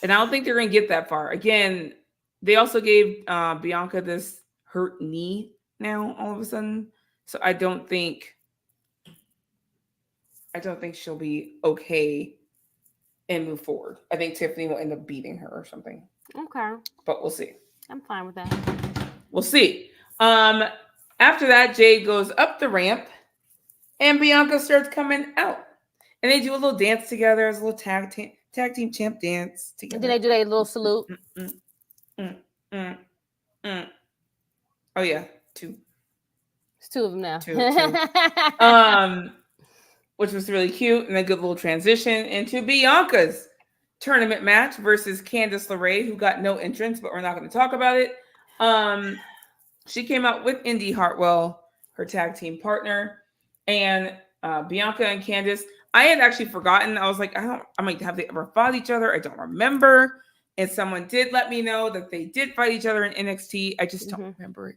[SPEAKER 1] And I don't think they're going to get that far. Again, they also gave Bianca this hurt knee now all of a sudden. So I don't think she'll be okay and move forward. I think Tiffany will end up beating her or something.
[SPEAKER 2] Okay.
[SPEAKER 1] But we'll see.
[SPEAKER 2] I'm fine with that.
[SPEAKER 1] We'll see. After that, Jade goes up the ramp and Bianca starts coming out. And they do a little dance together as a little tag team champ dance together.
[SPEAKER 2] And then they do a little salute.
[SPEAKER 1] Oh yeah, 2.
[SPEAKER 2] It's 2 of them now.
[SPEAKER 1] 2. Which was really cute and a good little transition into Bianca's tournament match versus Candice LeRae, who got no entrance, but we're not going to talk about it. She came out with Indy Hartwell, her tag team partner, and Bianca and Candice. I had actually forgotten. I was like, have they ever fought each other? I don't remember. And someone did let me know that they did fight each other in NXT. I just don't remember it.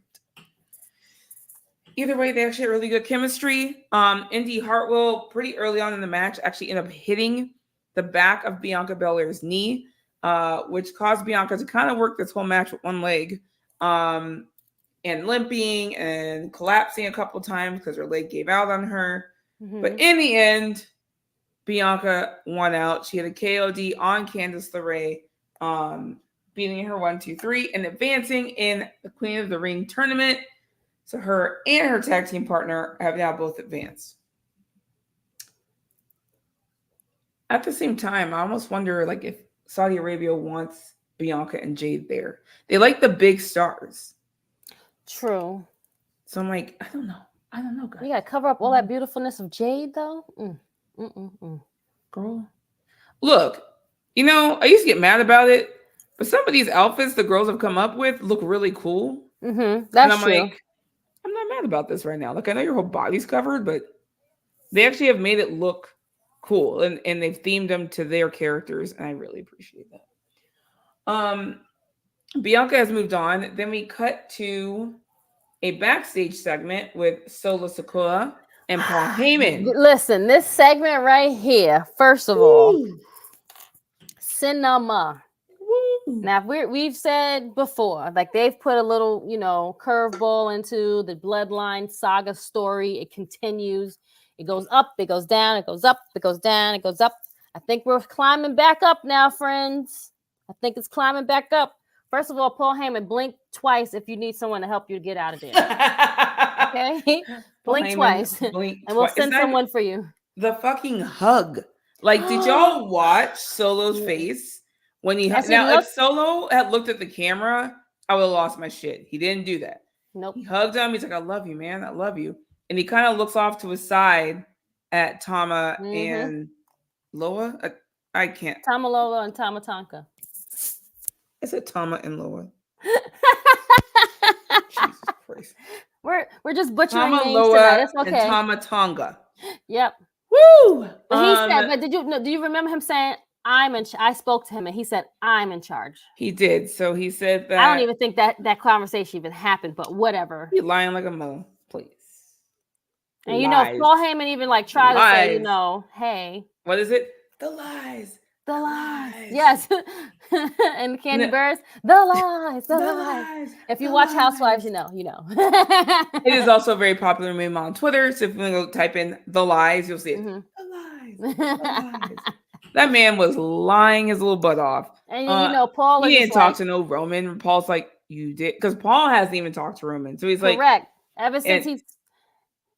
[SPEAKER 1] Either way, they actually had really good chemistry. Indy Hartwell, pretty early on in the match, actually ended up hitting the back of Bianca Belair's knee, which caused Bianca to kind of work this whole match with one leg, and limping and collapsing a couple times because her leg gave out on her. But in the end, Bianca won out. She had a KOD on Candice LeRae, beating her 1, 2, 3, and advancing in the Queen of the Ring tournament. So her and her tag team partner have now both advanced. At the same time, I almost wonder like if Saudi Arabia wants Bianca and Jade there. They like the big stars.
[SPEAKER 2] True.
[SPEAKER 1] So I'm like, I don't know, guys.
[SPEAKER 2] You gotta cover up all that beautifulness of Jade, though.
[SPEAKER 1] Girl, look, I used to get mad about it, but some of these outfits the girls have come up with look really cool.
[SPEAKER 2] That's true.
[SPEAKER 1] Like, I'm not mad about this right now. Like, I know your whole body's covered, but they actually have made it look cool, and they've themed them to their characters, and I really appreciate that. Bianca has moved on. Then we cut to a backstage segment with Solo Sikoa. and Paul Heyman.
[SPEAKER 2] Listen, this segment right here, first of all, cinema. Now we've said before, like they've put a little, curveball into the Bloodline saga story. It continues. It goes up, it goes down, it goes up, it goes down, it goes up. I think we're climbing back up now, friends. I think it's climbing back up. First of all, Paul Heyman, blink twice if you need someone to help you to get out of there. Okay? Blink twice. And we'll send someone for you.
[SPEAKER 1] The fucking hug. Like, did y'all watch Solo's face? When if Solo had looked at the camera, I would have lost my shit. He didn't do that.
[SPEAKER 2] Nope.
[SPEAKER 1] He hugged him. He's like, I love you, man. I love you. And he kind of looks off to his side at Tama and Loa. I can't.
[SPEAKER 2] Tama Lola and Tama Tonka.
[SPEAKER 1] I said Tama and Loa. Jesus Christ.
[SPEAKER 2] We're just butchering
[SPEAKER 1] Tama
[SPEAKER 2] names
[SPEAKER 1] Loa
[SPEAKER 2] tonight. It's okay.
[SPEAKER 1] And Tama Tonga.
[SPEAKER 2] Yep.
[SPEAKER 1] Woo!
[SPEAKER 2] But he said, but do you remember him saying, I spoke to him and he said, I'm in charge.
[SPEAKER 1] He did. So he said that.
[SPEAKER 2] I don't even think that conversation even happened, but whatever.
[SPEAKER 1] You're lying like a mo, please.
[SPEAKER 2] And Paul Heyman even tried to say, hey.
[SPEAKER 1] What is it? The lies.
[SPEAKER 2] The lies. Yes. And Candy Burrs, the lies. If you watch Housewives, you know.
[SPEAKER 1] It is also a very popular meme on Twitter. So if you want to go type in the lies, you'll see it. The lies. The lies. That man was lying his little butt off.
[SPEAKER 2] And Paul,
[SPEAKER 1] he didn't talk to no Roman. Paul's like, you did, because Paul hasn't even talked to Roman. So he's
[SPEAKER 2] correct. Ever since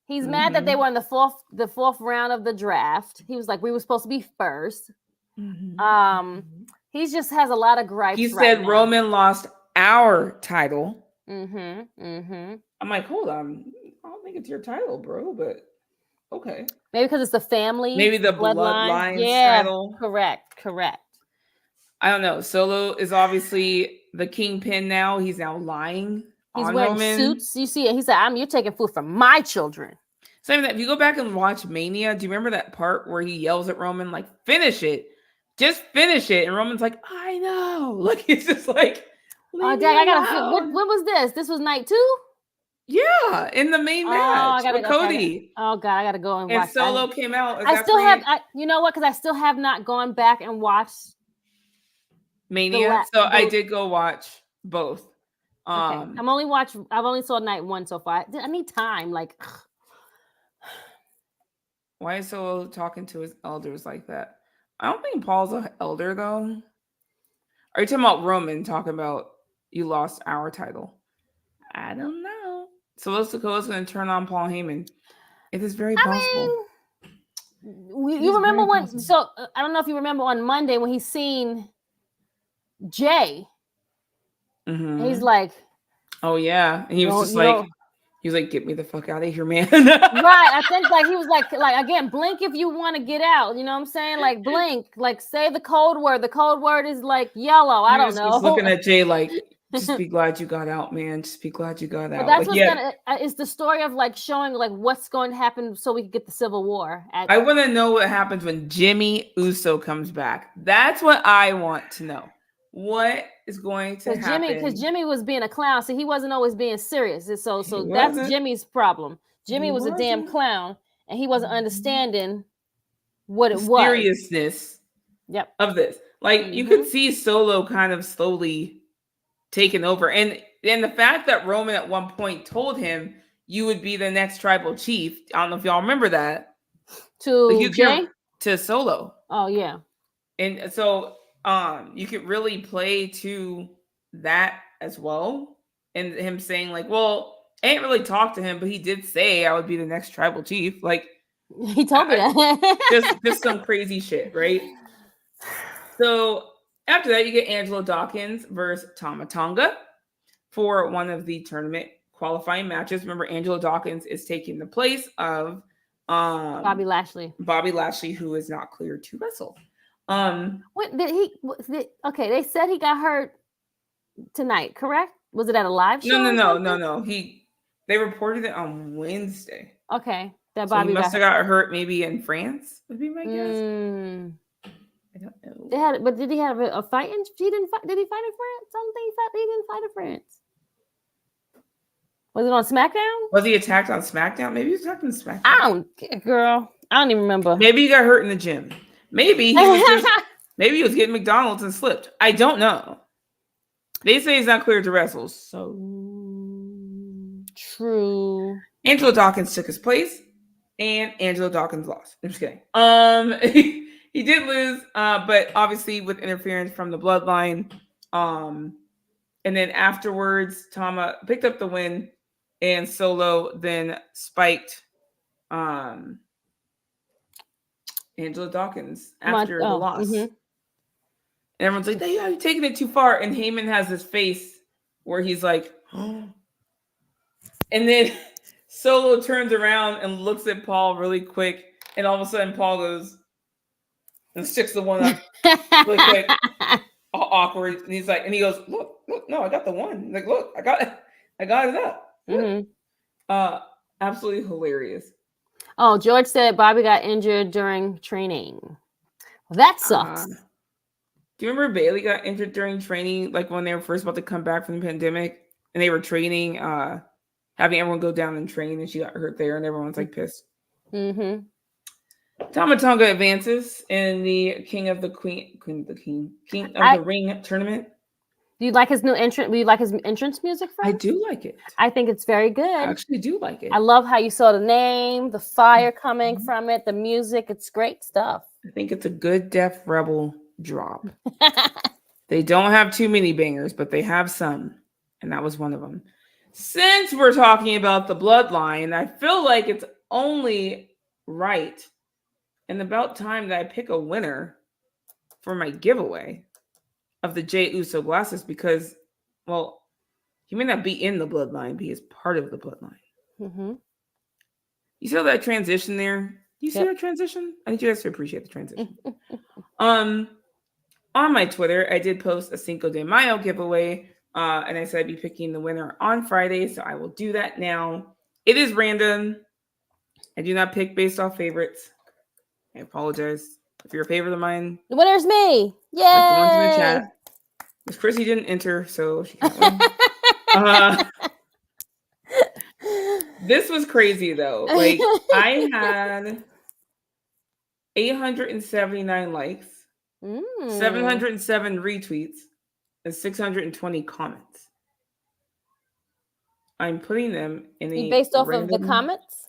[SPEAKER 2] he's mad that they were in the fourth round of the draft. He was like, we were supposed to be first. He just has a lot of gripes.
[SPEAKER 1] He said Roman lost our title. I'm like, hold on, I don't think it's your title, bro, but. Okay.
[SPEAKER 2] Maybe because it's the family.
[SPEAKER 1] Maybe the bloodline title.
[SPEAKER 2] Correct.
[SPEAKER 1] I don't know. Solo is obviously the kingpin now. He's now lying.
[SPEAKER 2] He's wearing suits. You see it. He said, you're taking food from my children.
[SPEAKER 1] Same that if you go back and watch Mania, do you remember that part where he yells at Roman, like, finish it. Just finish it. And Roman's like, I know. Like, he's just like,
[SPEAKER 2] oh, Dad, I gotta. When was this? This was night 2?
[SPEAKER 1] Yeah, in the main match with Cody.
[SPEAKER 2] Oh God, I gotta go and watch.
[SPEAKER 1] And Solo came out.
[SPEAKER 2] I still have. You know what? Because I still have not gone back and watched
[SPEAKER 1] Mania. I did go watch both.
[SPEAKER 2] Okay. I've only saw night 1 so far. I need time. Like,
[SPEAKER 1] why is Solo talking to his elders like that? I don't think Paul's an elder though. Are you talking about Roman talking about you lost our title? I don't know. So Sikoa's going to turn on Paul Heyman. It is very possible.
[SPEAKER 2] You remember when? Possible. So I don't know if you remember on Monday when he seen Jay. He's like,
[SPEAKER 1] "Oh yeah," and he was just like, "He was like, get me the fuck out of here, man."
[SPEAKER 2] Right. I think he was like again, blink if you want to get out. You know what I'm saying? Like blink, like say the code word. The code word is like yellow. I don't know.
[SPEAKER 1] He's looking at Jay like. Just be glad you got out, man. Just be glad you got out.
[SPEAKER 2] But that's it's the story of showing what's going to happen so we can get the Civil War.
[SPEAKER 1] I want to know what happens when Jimmy Uso comes back. That's what I want to know. What is going to happen?
[SPEAKER 2] Because Jimmy was being a clown, so he wasn't always being serious. So that's Jimmy's problem. Jimmy was a damn clown, and he wasn't understanding what it was.
[SPEAKER 1] Seriousness.
[SPEAKER 2] Yep.
[SPEAKER 1] Of this, you could see Solo kind of slowly taken over, and the fact that Roman at one point told him you would be the next tribal chief. I don't know if y'all remember that.
[SPEAKER 2] To Jay?
[SPEAKER 1] To Solo.
[SPEAKER 2] Oh yeah.
[SPEAKER 1] And so you could really play to that as well, and him saying well, I ain't really talked to him, but he did say I would be the next tribal chief.
[SPEAKER 2] He told me that.
[SPEAKER 1] just some crazy shit, right? So. After that, you get Angelo Dawkins versus Tama Tonga for one of the tournament qualifying matches. Remember, Angelo Dawkins is taking the place of
[SPEAKER 2] Bobby Lashley.
[SPEAKER 1] Bobby Lashley, who is not cleared to wrestle.
[SPEAKER 2] What did he? Okay, they said he got hurt tonight. Correct? Was it at a live show?
[SPEAKER 1] No. They reported it on Wednesday.
[SPEAKER 2] Okay, that Bobby
[SPEAKER 1] he must have got hurt maybe in France. Would be my guess. I don't know.
[SPEAKER 2] But did he have a fight? He didn't fight. Did he fight in France? I don't think he didn't fight in France. Was it on SmackDown?
[SPEAKER 1] Was he attacked on SmackDown? Maybe he was attacked on SmackDown.
[SPEAKER 2] I don't even remember.
[SPEAKER 1] Maybe he got hurt in the gym. Maybe he was just maybe he was getting McDonald's and slipped. I don't know. They say he's not cleared to wrestle, so
[SPEAKER 2] true.
[SPEAKER 1] Angelo Dawkins took his place, and Angelo Dawkins lost. I'm just kidding. He did lose, but obviously with interference from the Bloodline. And then afterwards, Tama picked up the win, and Solo then spiked Angelo Dawkins after the loss. Mm-hmm. And everyone's like, "Yeah, you're taking it too far." And Heyman has this face where he's like, "Oh." And then Solo turns around and looks at Paul really quick, and all of a sudden Paul goes and sticks the one up really quick, all awkward. And he's like, and he goes, "Look, no, I got the one." Like, look, I got it up. Mm-hmm. Absolutely hilarious.
[SPEAKER 2] Oh, George said Bobby got injured during training. Well, that sucks.
[SPEAKER 1] Do you remember Bailey got injured during training, like when they were first about to come back from the pandemic, and they were training, having everyone go down and train, and she got hurt there, and everyone's like pissed. Mm-hmm. Tama Tonga advances in the King of the Ring tournament.
[SPEAKER 2] Do you like his new entrance? Do you like his entrance music?
[SPEAKER 1] I do like it.
[SPEAKER 2] I think it's very good. I
[SPEAKER 1] actually do like it.
[SPEAKER 2] I love how you saw the name, the fire coming from it, the music. It's great stuff.
[SPEAKER 1] I think it's a good Def Rebel drop. They don't have too many bangers, but they have some, and that was one of them. Since we're talking about the Bloodline, I feel like it's only right and about time that I pick a winner for my giveaway of the Jey Uso glasses, because, well, he may not be in the Bloodline, but he is part of the Bloodline. Mm-hmm. You see that transition there? Do you see that transition? I need you guys to appreciate the transition. On my Twitter, I did post a Cinco de Mayo giveaway, and I said I'd be picking the winner on Friday, so I will do that now. It is random. I do not pick based off favorites. I apologize. If you're a favorite of mine,
[SPEAKER 2] the winner's me. Yay!
[SPEAKER 1] Like the ones in the chat. Miss Krssi didn't enter, so she can't win. This was crazy though. Like, I had 879 likes, 707 retweets, and 620 comments. I'm putting them in a
[SPEAKER 2] based off of the comments.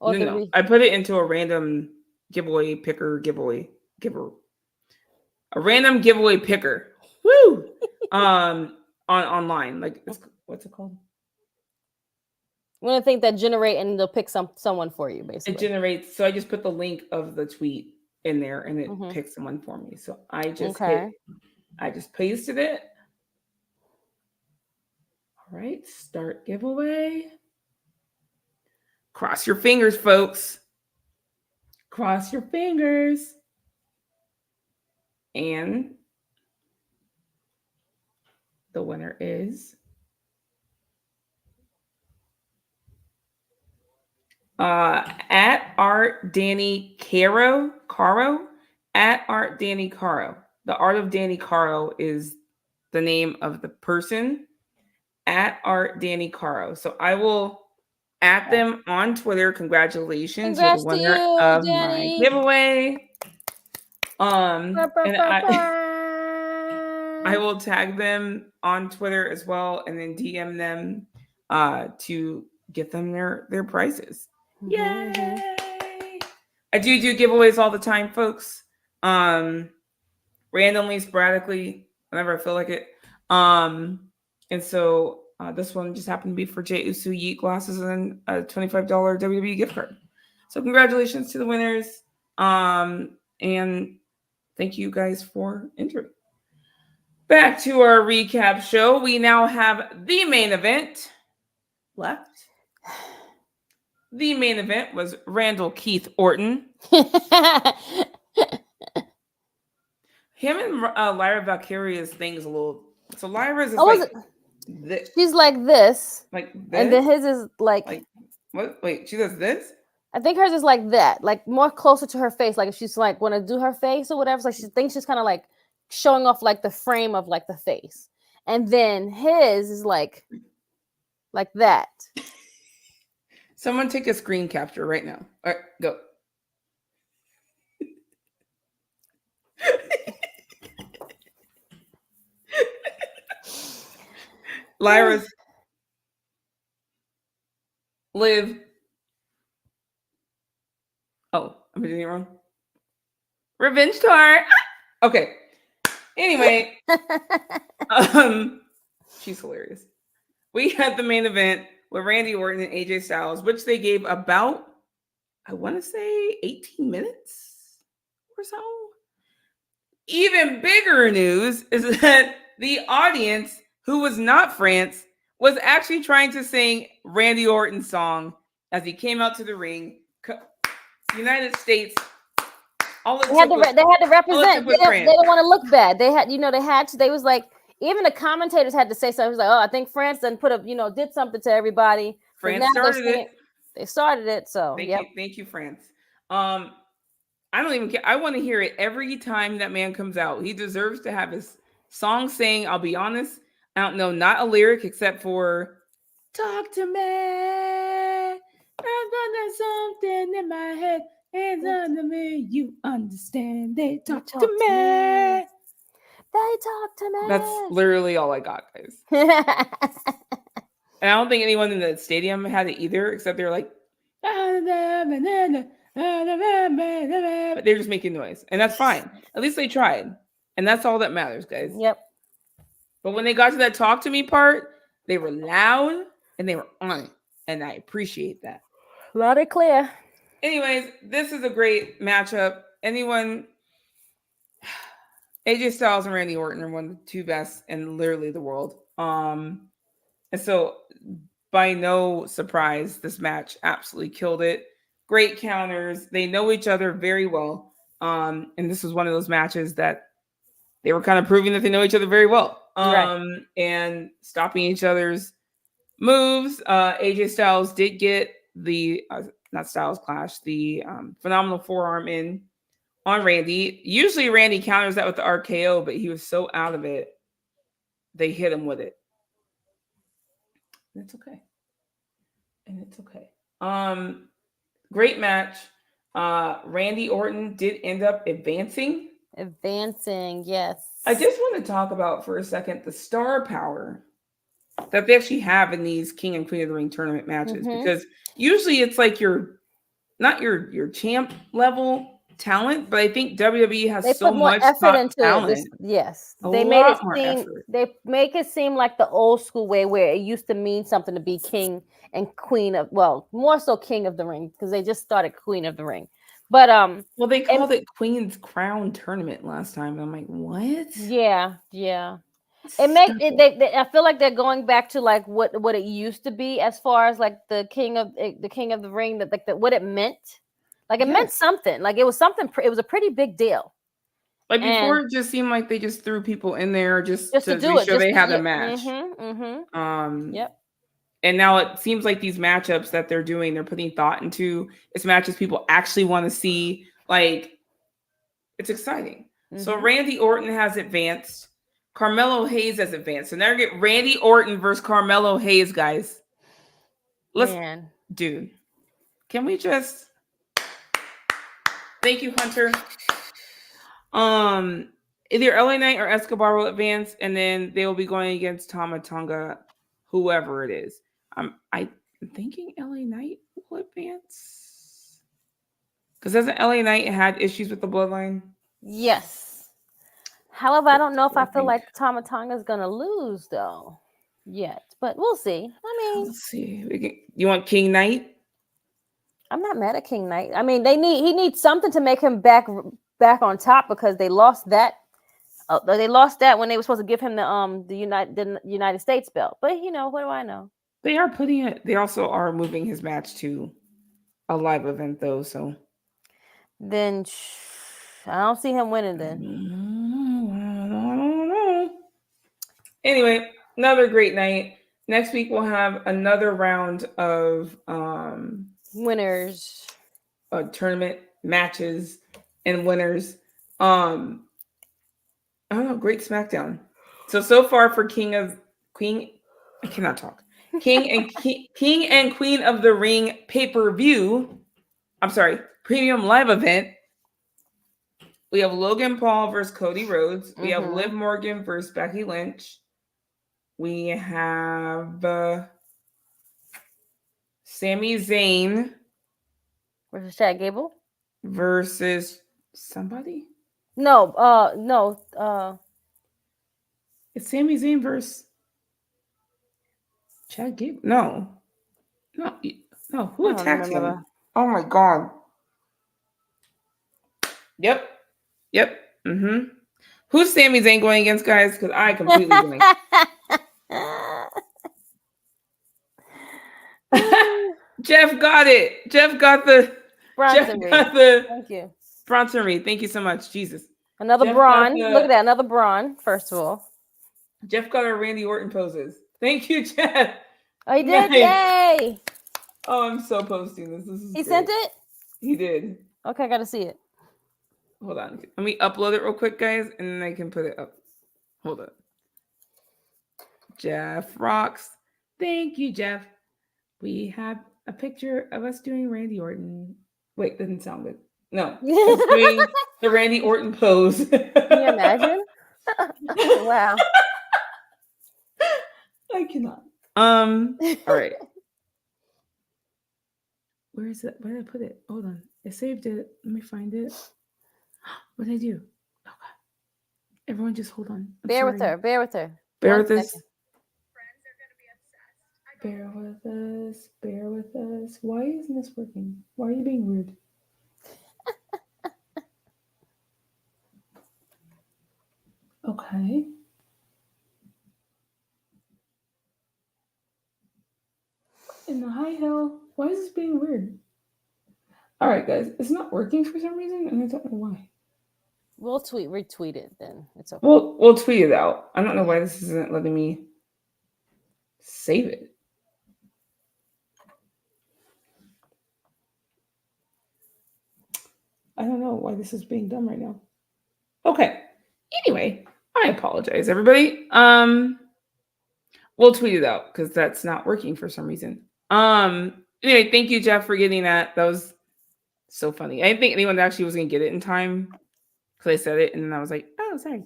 [SPEAKER 1] Or no. I put it into a random giveaway picker. A random giveaway picker. Woo! Online. Like, what's it called?
[SPEAKER 2] One of the things that generate, and they'll pick someone for you, basically.
[SPEAKER 1] It generates. So I just put the link of the tweet in there, and it picks someone for me. So I just I just pasted it. All right, start giveaway. Cross your fingers, folks. Cross your fingers. And the winner is at Art Danny Caro. At Art Danny Caro. The Art of Danny Caro is the name of the person. At Art Danny Caro. So I will at them on Twitter. Congratulations, you're the winner of Danny. My giveaway. And I will tag them on Twitter as well, and then DM them to get them their prizes. Yay! I do giveaways all the time, folks. Randomly, sporadically, whenever I feel like it. And so this one just happened to be for Jey Uso Yeet glasses and a $25 WWE gift card. So congratulations to the winners. And thank you guys for entering. Back to our recap show. We now have the main event left. The main event was Randall Keith Orton. Him and Lyra Valkyria's thing's a little. So Lyra's is this.
[SPEAKER 2] She's like this.
[SPEAKER 1] Like this?
[SPEAKER 2] And then his is like
[SPEAKER 1] what? Wait, she does this?
[SPEAKER 2] I think hers is like that, like more closer to her face. Like if she's like want to do her face or whatever, so she thinks she's kind of like showing off like the frame of like the face. And then his is like like that.
[SPEAKER 1] Someone take a screen capture right now. All right, go. Lyra's Liv. Oh, I'm doing it wrong. Revenge tour. Okay. Anyway, she's hilarious. We had the main event with Randy Orton and AJ Styles, which they gave about, I want to say, 18 minutes or so. Even bigger news is that the audience, who was not France, was actually trying to sing Randy Orton's song as he came out to the ring. United States.
[SPEAKER 2] They had to represent. They didn't want to look bad. They had, they had to. They was like, even the commentators had to say something. It was like, oh, I think France done put up, did something to everybody.
[SPEAKER 1] France started it.
[SPEAKER 2] They started it. So
[SPEAKER 1] thank you, France. I don't even care. I want to hear it every time that man comes out. He deserves to have his song saying, I'll be honest, I don't know, not a lyric except for talk to me. I've got something in my head. Hands under me, you understand. They talk to me.
[SPEAKER 2] They talk to me.
[SPEAKER 1] That's literally all I got, guys. And I don't think anyone in the stadium had it either, except they were like, they're just making noise. And that's fine. At least they tried. And that's all that matters, guys.
[SPEAKER 2] Yep.
[SPEAKER 1] But when they got to that talk to me part, they were loud and they were on it. And I appreciate that.
[SPEAKER 2] Loud and clear.
[SPEAKER 1] Anyways, this is a great matchup. AJ Styles and Randy Orton are one of the two best in literally the world. And so by no surprise, this match absolutely killed it. Great counters. They know each other very well. And this was one of those matches that they were kind of proving that they know each other very well.
[SPEAKER 2] Right.
[SPEAKER 1] And stopping each other's moves. AJ Styles did get the not Styles Clash, the phenomenal forearm in on Randy. Usually Randy counters that with the RKO, but he was so out of it, they hit him with it. And it's okay. Great match. Randy Orton did end up advancing.
[SPEAKER 2] Yes.
[SPEAKER 1] I just want to talk about for a second the star power that they actually have in these King and Queen of the Ring tournament matches, because usually it's like not your champ level talent, but I think WWE has so much
[SPEAKER 2] effort into
[SPEAKER 1] talent.
[SPEAKER 2] Yes, they make it seem like the old school way where it used to mean something to be king and queen of, well, more so King of the Ring, because they just started Queen of the Ring. But
[SPEAKER 1] well, they called it Queen's Crown Tournament last time. I'm like, what?
[SPEAKER 2] Yeah. I feel like they're going back to like what it used to be as far as like the King of the Ring, that like what it meant. Like it meant something. Like it was something. It was a pretty big deal.
[SPEAKER 1] Like before, it just seemed like they just threw people in there just to be sure they had a match.
[SPEAKER 2] Yep.
[SPEAKER 1] And now it seems like these matchups that they're doing, they're putting thought into. It's matches people actually want to see. Like, it's exciting. So Randy Orton has advanced. Carmelo Hayes has advanced. So now we get Randy Orton versus Carmelo Hayes, guys. Dude, can we just... Thank you, Hunter. Either LA Knight or Escobar will advance, and then they will be going against Tama Tonga, whoever it is. I'm thinking LA Knight will advance. Because hasn't LA Knight had issues with the bloodline?
[SPEAKER 2] Yes. However, I don't know if I feel like Tama Tonga is gonna lose though yet, but we'll see.
[SPEAKER 1] Let's see. You want King Knight?
[SPEAKER 2] I'm not mad at King Knight. I mean, he needs something to make him back on top, because they lost that. They lost that when they were supposed to give him the United States belt. But what do I know?
[SPEAKER 1] They are putting it. They also are moving his match to a live event though. So
[SPEAKER 2] then I don't see him winning then.
[SPEAKER 1] I don't know. Anyway, another great night. Next week we'll have another round of
[SPEAKER 2] winners,
[SPEAKER 1] tournament matches and winners. I don't know, great SmackDown. So far for King, I cannot talk. King and Queen of the Ring pay-per-view. I'm sorry, premium live event. We have Logan Paul versus Cody Rhodes. We have Liv Morgan versus Becky Lynch. We have Sami Zayn
[SPEAKER 2] versus Chad Gable
[SPEAKER 1] versus somebody.
[SPEAKER 2] No.
[SPEAKER 1] It's Sami Zayn versus Chad Gable. No. Who attacked him? Oh my god. Yep. Who's Sami Zayn going against, guys? Because I completely blanked. Jeff got it. Jeff got the
[SPEAKER 2] Bronson Reed. Thank you.
[SPEAKER 1] Bronson Reed. Thank you so much. Jesus.
[SPEAKER 2] Another Braun. Look at that. Another Braun, first of all.
[SPEAKER 1] Jeff got our Randy Orton poses. Thank you, Jeff.
[SPEAKER 2] Oh, he did? Nice. Yay.
[SPEAKER 1] Oh, I'm so posting this. This is
[SPEAKER 2] He great. Sent it?
[SPEAKER 1] He did.
[SPEAKER 2] Okay, I got to see it.
[SPEAKER 1] Hold on. Let me upload it real quick, guys, and then I can put it up. Hold on. Jeff rocks. Thank you, Jeff. We have a picture of us doing Randy Orton. Wait, doesn't sound good. No. Doing the Randy Orton pose.
[SPEAKER 2] Can you imagine? Wow.
[SPEAKER 1] I cannot. All right. Where is it? Where did I put it? Hold on. I saved it. Let me find it. What did I do? Oh God. Everyone just hold on.
[SPEAKER 2] Bear with her.
[SPEAKER 1] Bear with us. Bear with us. Why isn't this working? Why are you being weird? Okay. In the high hell. Why is this being weird? All right, guys. It's not working for some reason, and I don't know why.
[SPEAKER 2] We'll retweet it then. It's okay.
[SPEAKER 1] We'll tweet it out. I don't know why this isn't letting me save it. I don't know why this is being done right now. Okay. Anyway, I apologize, everybody. We'll tweet it out because that's not working for some reason. Anyway, thank you, Jeff, for getting that. That was so funny. I didn't think anyone actually was gonna get it in time because I said it, and then I was like, oh, sorry.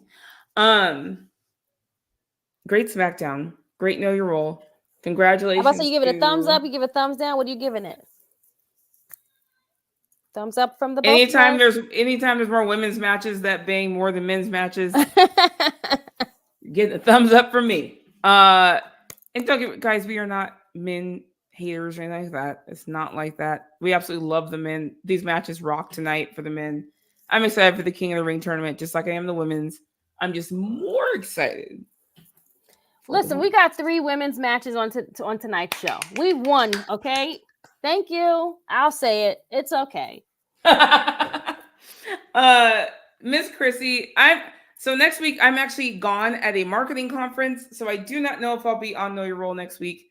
[SPEAKER 1] Great SmackDown. Great Know Your Role. Congratulations.
[SPEAKER 2] How about you give it a thumbs up? You give it a thumbs down? What are you giving it? Thumbs up from the both
[SPEAKER 1] anytime there's more women's matches that bang more than men's matches, get a thumbs up from me. And don't get, guys, we are not men haters or anything like that. It's not like that. We absolutely love the men. These matches rock tonight for the men. I'm excited for the King of the Ring tournament, just like I am the women's. I'm just more excited.
[SPEAKER 2] Listen, we got 3 women's matches on tonight's show. We won, okay? Thank you. I'll say it. It's okay.
[SPEAKER 1] Miss Krssi, so next week I'm actually gone at a marketing conference, so I do not know if I'll be on Know Your Role next week.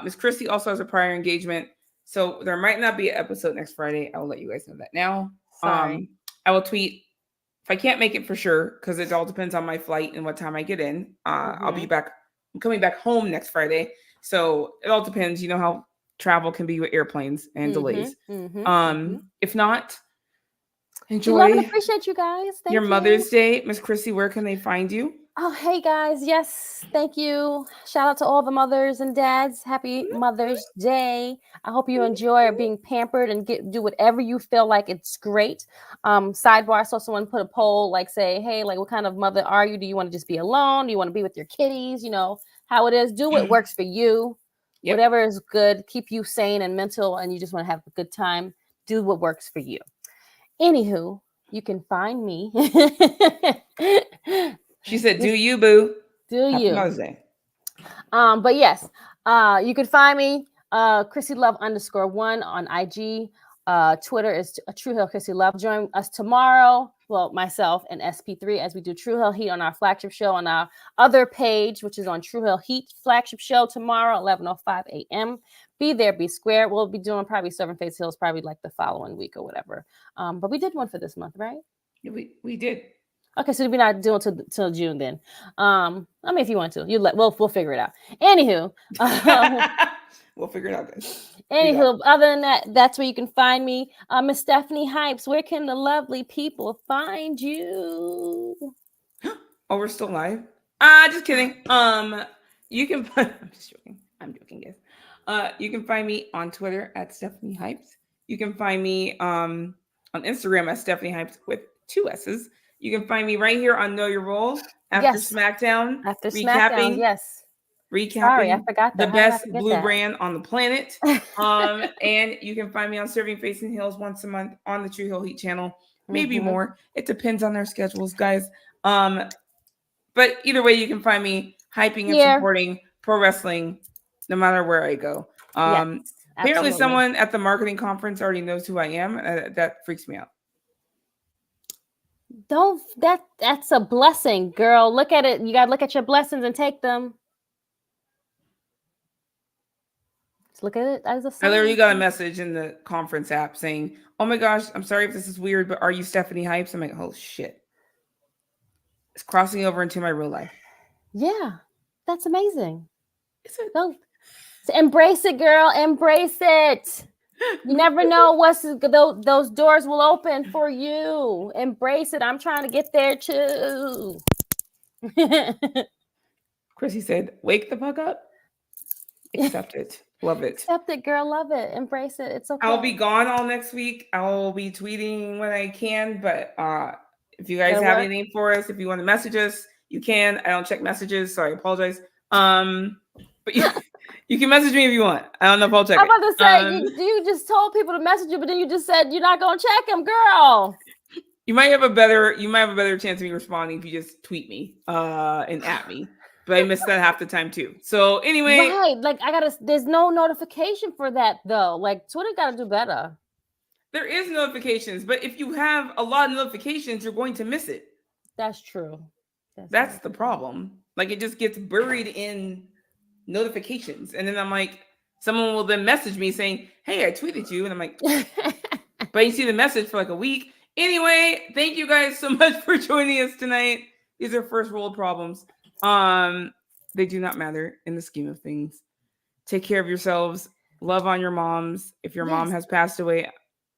[SPEAKER 1] Miss Krssi also has a prior engagement, so there might not be an episode next Friday. I will let you guys know that now.
[SPEAKER 2] Sorry.
[SPEAKER 1] I will tweet if I can't make it for sure, because it all depends on my flight and what time I get in. I'll be back. I'm coming back home next Friday, so it all depends. You know how travel can be with airplanes and delays. If not, enjoy.
[SPEAKER 2] Love and appreciate you guys. Thank you.
[SPEAKER 1] Mother's Day. Miss Krssi, where can they find you?
[SPEAKER 2] Oh, hey guys. Yes, thank you. Shout out to all the mothers and dads. Happy Mother's Day. I hope you enjoy being pampered and do whatever you feel like it's great. Sidebar, I saw someone put a poll, like say, hey, like what kind of mother are you? Do you want to just be alone? Do you want to be with your kitties? You know how it is. Do what works for you. Yep. Whatever is good, keep you sane and mental, and you just want to have a good time. Do what works for you. Anywho, you can find me.
[SPEAKER 1] She said, do you, boo.
[SPEAKER 2] Do
[SPEAKER 1] Happy
[SPEAKER 2] you.
[SPEAKER 1] Mother's Day.
[SPEAKER 2] But yes, you can find me, Krssi Love _1 on IG. Twitter is True Hill Krssi Love. Join us tomorrow. Well, myself and SP3 as we do True Hill Heat on our flagship show on our other page, which is on True Hill Heat flagship show tomorrow, 11:05 a.m. Be there, be square. We'll be doing probably Serving Face Hills probably like the following week or whatever. But we did one for this month, right?
[SPEAKER 1] We did.
[SPEAKER 2] Okay, so we're not doing till June then. I mean, if you want to, we'll figure it out. Anywho,
[SPEAKER 1] we'll figure it out, guys.
[SPEAKER 2] Anywho, other than that, that's where you can find me. Miss Stephanie Hypes, where can the lovely people find you?
[SPEAKER 1] Oh, we're still live? Just kidding. You can find I'm just joking. I'm joking, guys. You can find me on Twitter at Stephanie Hypes. You can find me on Instagram at Stephanie Hypes with 2 S's. You can find me right here on Know Your Role after SmackDown.
[SPEAKER 2] After SmackDown, yes.
[SPEAKER 1] Recapping
[SPEAKER 2] Sorry, I forgot that.
[SPEAKER 1] the best blue brand on the planet. And you can find me on Serving Face and Heels once a month on the True Hill Heat channel. Maybe more. It depends on their schedules, guys. But either way, you can find me hyping and supporting pro wrestling no matter where I go. Apparently someone at the marketing conference already knows who I am. That freaks me out.
[SPEAKER 2] That's a blessing, girl. Look at it. You gotta look at your blessings and take them. Just look at it as a sign.
[SPEAKER 1] I literally got a message in the conference app saying, "Oh my gosh, I'm sorry if this is weird, but are you Stephanie Hypes?" I'm like, "Oh shit." It's crossing over into my real life.
[SPEAKER 2] Yeah, that's amazing. So embrace it, girl. Embrace it. You never know those doors will open for you. Embrace it. I'm trying to get there too.
[SPEAKER 1] Krssi said, "Wake the fuck up. Accept it. Love it.
[SPEAKER 2] Accept it, girl. Love it. Embrace it. It's okay."
[SPEAKER 1] I'll be gone all next week. I'll be tweeting when I can, but if you guys have anything for us, if you want to message us, you can. I don't check messages, so I apologize. But you can message me if you want. I don't know if I'll check.
[SPEAKER 2] I'm about to say you just told people to message you, but then you just said you're not gonna check them, girl.
[SPEAKER 1] You might have a better chance of me responding if you just tweet me and at me. But I missed that half the time too. So anyway,
[SPEAKER 2] right? Like there's no notification for that though. Like Twitter got to do better.
[SPEAKER 1] There is notifications, but if you have a lot of notifications, you're going to miss it.
[SPEAKER 2] That's true.
[SPEAKER 1] That's the problem. Like it just gets buried in notifications, and then I'm like, someone will then message me saying, "Hey, I tweeted you," and I'm like, but you see the message for like a week. Anyway, thank you guys so much for joining us tonight. These are first world problems. They do not matter in the scheme of things. Take care of yourselves. Love on your moms. If your mom has passed away,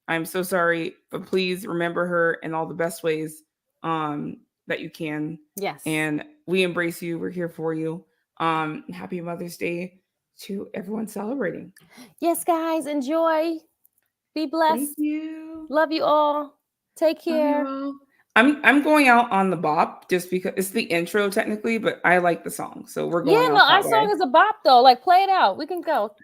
[SPEAKER 1] I'm so sorry, but please remember her in all the best ways that you can.
[SPEAKER 2] Yes.
[SPEAKER 1] And we embrace you. We're here for you. Happy Mother's Day to everyone celebrating.
[SPEAKER 2] Yes, guys. Enjoy. Be blessed.
[SPEAKER 1] Thank you.
[SPEAKER 2] Love you all. Take care.
[SPEAKER 1] I'm going out on the bop just because it's the intro technically, but I like the song. So we're going out.
[SPEAKER 2] Our song is a bop though. Like play it out. We can go.